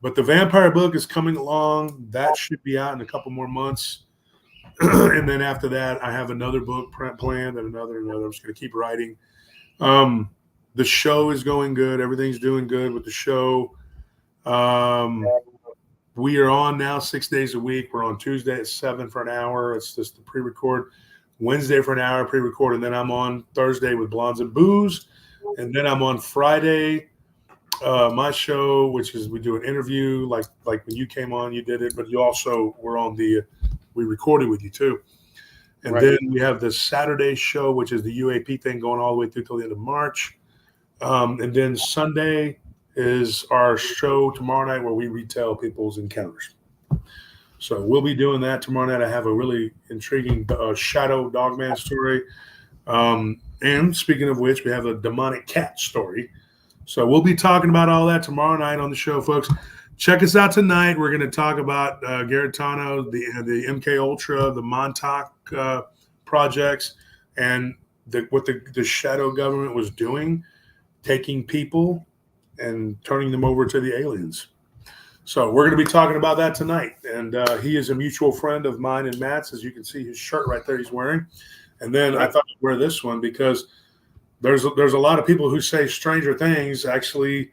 But the vampire book is coming along. That should be out in a couple more months. And then after that, I have another book planned and another. I'm just going to keep writing. The show is going good. Everything's doing good with the show. We are on now 6 days a week. We're on Tuesday at 7 for an hour. It's just the pre-record. Wednesday for an hour pre-record, and then I'm on Thursday with Blondes and Booze, and then I'm on Friday, my show, which is we do an interview like when you came on, you did it, but you also were on we recorded with you too. And then we have the Saturday show, which is the UAP thing going all the way through till the end of March. And then Sunday is our show tomorrow night where we retell people's encounters. So we'll be doing that tomorrow night. I have a really intriguing shadow dogman story. And speaking of which, we have a demonic cat story. So we'll be talking about all that tomorrow night on the show, folks. Check us out tonight. We're going to talk about Garitano, the MK Ultra, the Montauk projects, and what the shadow government was doing, taking people and turning them over to the aliens. So we're going to be talking about that tonight. And he is a mutual friend of mine and Matt's, as you can see his shirt right there he's wearing. And then I thought I'd wear this one because there's a lot of people who say Stranger Things. Actually,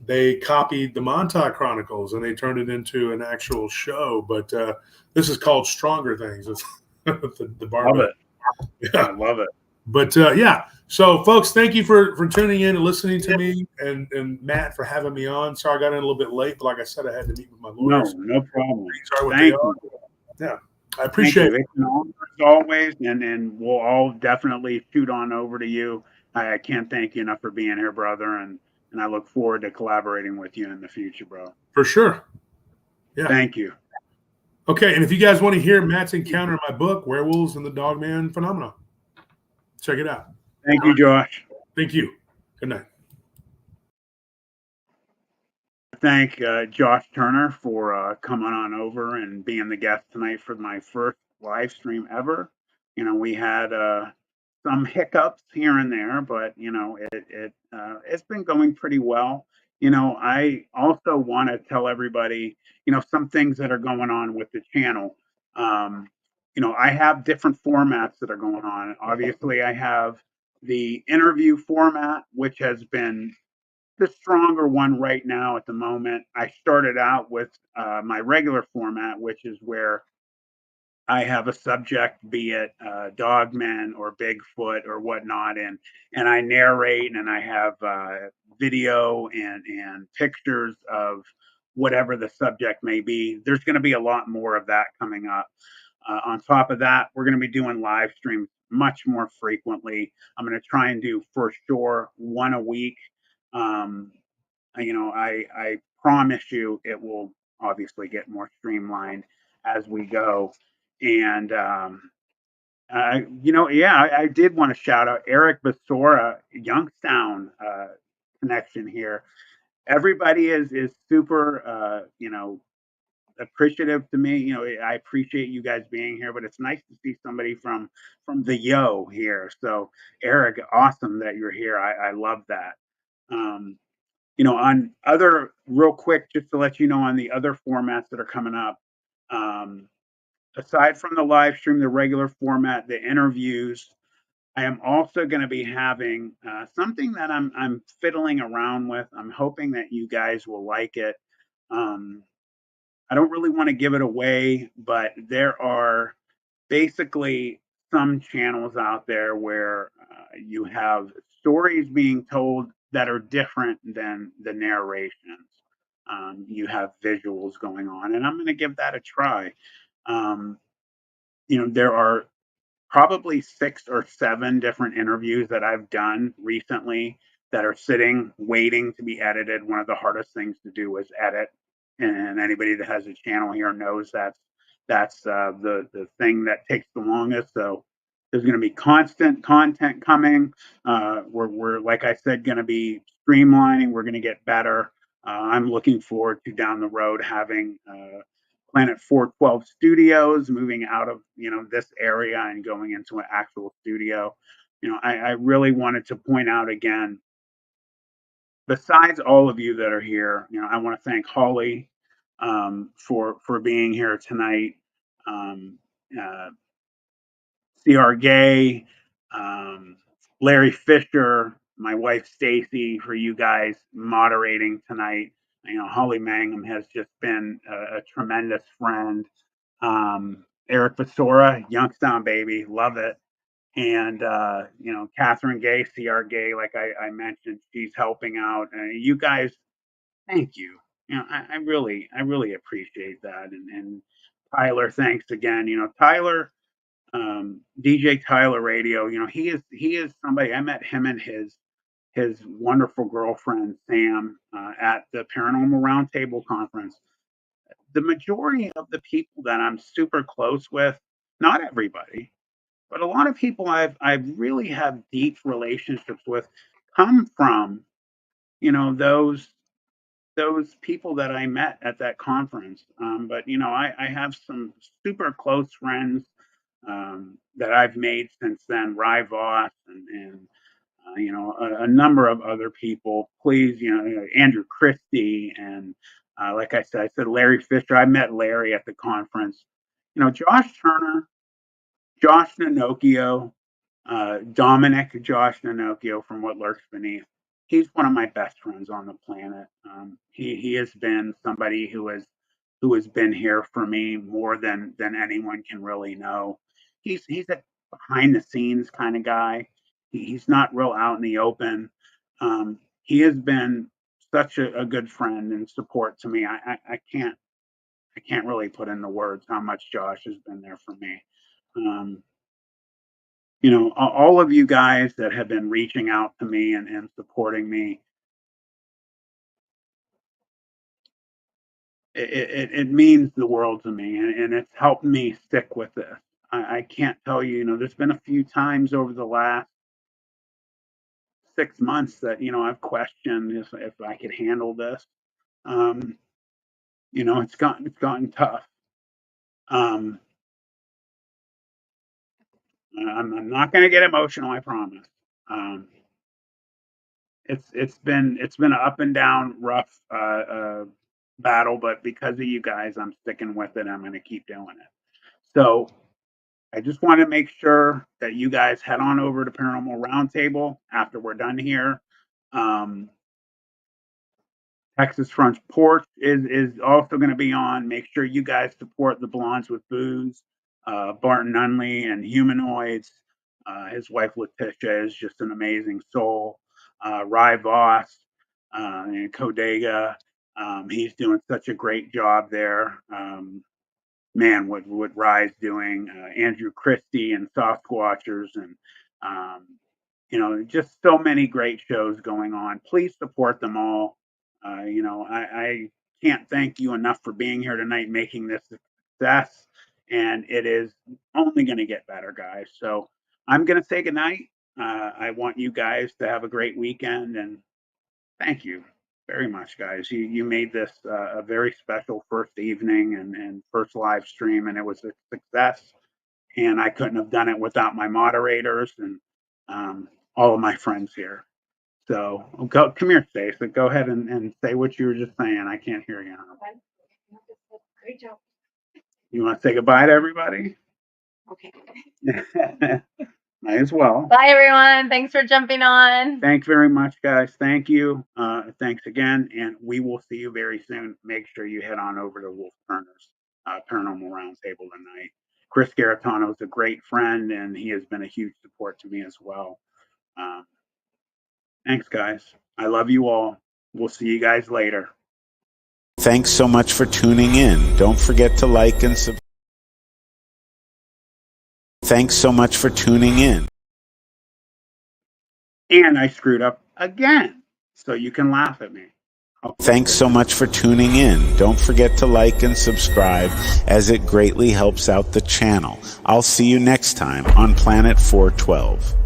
they copied the Montauk Chronicles and they turned it into an actual show. But this is called Stronger Things. the barbell. Love it. Yeah. I love it. But yeah. So, folks, thank you for tuning in and listening to me, and Matt for having me on. Sorry I got in a little bit late, but like I said, I had to meet with my lawyers. No problem. Thank you. Yeah, I appreciate it. As always, and we'll all definitely shoot on over to you. I can't thank you enough for being here, brother, and I look forward to collaborating with you in the future, bro. For sure. Yeah. Thank you. Okay, and if you guys want to hear Matt's encounter in my book, Werewolves and the Dogman Phenomenon, check it out. Thank you, Josh. Thank you. Good night. Thank Josh Turner for coming on over and being the guest tonight for my first live stream ever. You know, we had some hiccups here and there, but you know, it's been going pretty well. You know, I also want to tell everybody, you know, some things that are going on with the channel. You know, I have different formats that are going on. Obviously, I have the interview format, which has been the stronger one right now at the moment. I started out with my regular format, which is where I have a subject, be it dogmen or Bigfoot or whatnot, and I narrate and I have video and pictures of whatever the subject may be. There's going to be a lot more of that coming up. On top of that, we're going to be doing live streams much more frequently. I'm going to try and do for sure one a week. You know, I promise you it will obviously get more streamlined as we go. And, you know, yeah, I did want to shout out Eric Basora, Youngstown connection here. Everybody is super, you know, appreciative to me. You know, I appreciate you guys being here, but it's nice to see somebody from the Yo here. So Eric, awesome that you're here. I love that. You know, on other real quick, just to let you know on the other formats that are coming up, aside from the live stream, the regular format, the interviews, I am also going to be having something that I'm fiddling around with. I'm hoping that you guys will like it. I don't really want to give it away, but there are basically some channels out there where you have stories being told that are different than the narrations. You have visuals going on, and I'm going to give that a try. You know, there are probably 6 or 7 different interviews that I've done recently that are sitting, waiting to be edited. One of the hardest things to do is edit. and anybody that has a channel here knows that's the thing that takes the longest. So there's going to be constant content coming. We're like I said, going to be streamlining. We're going to get better. I'm looking forward to down the road having Planet 412 Studios, moving out of this area and going into an actual studio. I really wanted to point out again, besides all of you that are here, I want to thank Holly for being here tonight. Uh, CR Gay, Larry Fisher, my wife Stacy, for you guys moderating tonight. Holly Mangum has just been a tremendous friend. Eric Vasora, Youngstown baby, love it. And Catherine Gay, CR Gay, like I mentioned, she's helping out. You guys, thank you. I really appreciate that. And Tyler, thanks again. Tyler, DJ Tyler Radio. He is somebody. I met him and his wonderful girlfriend Sam at the Paranormal Roundtable conference. The majority of the people that I'm super close with, not everybody, but a lot of people I really have deep relationships with, come from those people that I met at that conference. But I have some super close friends that I've made since then, Rye Voss and a number of other people. Please, Andrew Christie and like I said Larry Fisher. I met Larry at the conference. Josh Turner, Josh Nanocchio, Dominic Josh Nanocchio from What Lurks Beneath. He's one of my best friends on the planet. He has been somebody who has been here for me more than anyone can really know. He's a behind the scenes kind of guy. He's not real out in the open. He has been such a good friend and support to me. I can't really put into words how much Josh has been there for me. All of you guys that have been reaching out to me and supporting me, it means the world to me, and it's helped me stick with this. I can't tell you, there's been a few times over the last 6 months that, I've questioned if I could handle this. It's gotten tough. I'm not going to get emotional, I promise. It's been an up and down, rough battle, but because of you guys, I'm sticking with it. I'm going to keep doing it. So I just want to make sure that you guys head on over to Paranormal Roundtable after we're done here. Texas Front Porch is also going to be on. Make sure you guys support the Blondes with Booze, Barton Nunley and Humanoids. His wife Letitia is just an amazing soul. Rye Voss and Codega. He's doing such a great job there. Man, what Rye's doing. Andrew Christie and Sasquatchers and just so many great shows going on. Please support them all. I can't thank you enough for being here tonight, making this a success, and it is only going to get better, guys. So I'm going to say goodnight. I want you guys to have a great weekend, and thank you very much, guys. You made this a very special first evening and first live stream, and it was a success. And I couldn't have done it without my moderators and all of my friends here. So come here, Stacey. Go ahead and say what you were just saying. I can't hear you. Great job. You want to say goodbye to everybody? Okay. Might as well. Bye, everyone. Thanks for jumping on. Thanks very much, guys. Thank you. Thanks again. And we will see you very soon. Make sure you head on over to Wolf Turner's Paranormal Roundtable tonight. Chris Garitano is a great friend, and he has been a huge support to me as well. Thanks, guys. I love you all. We'll see you guys later. Thanks so much for tuning in. Don't forget to like and subscribe. Thanks so much for tuning in. And I screwed up again, so you can laugh at me. Thanks so much for tuning in. Don't forget to like and subscribe, as it greatly helps out the channel. I'll see you next time on Planet 412.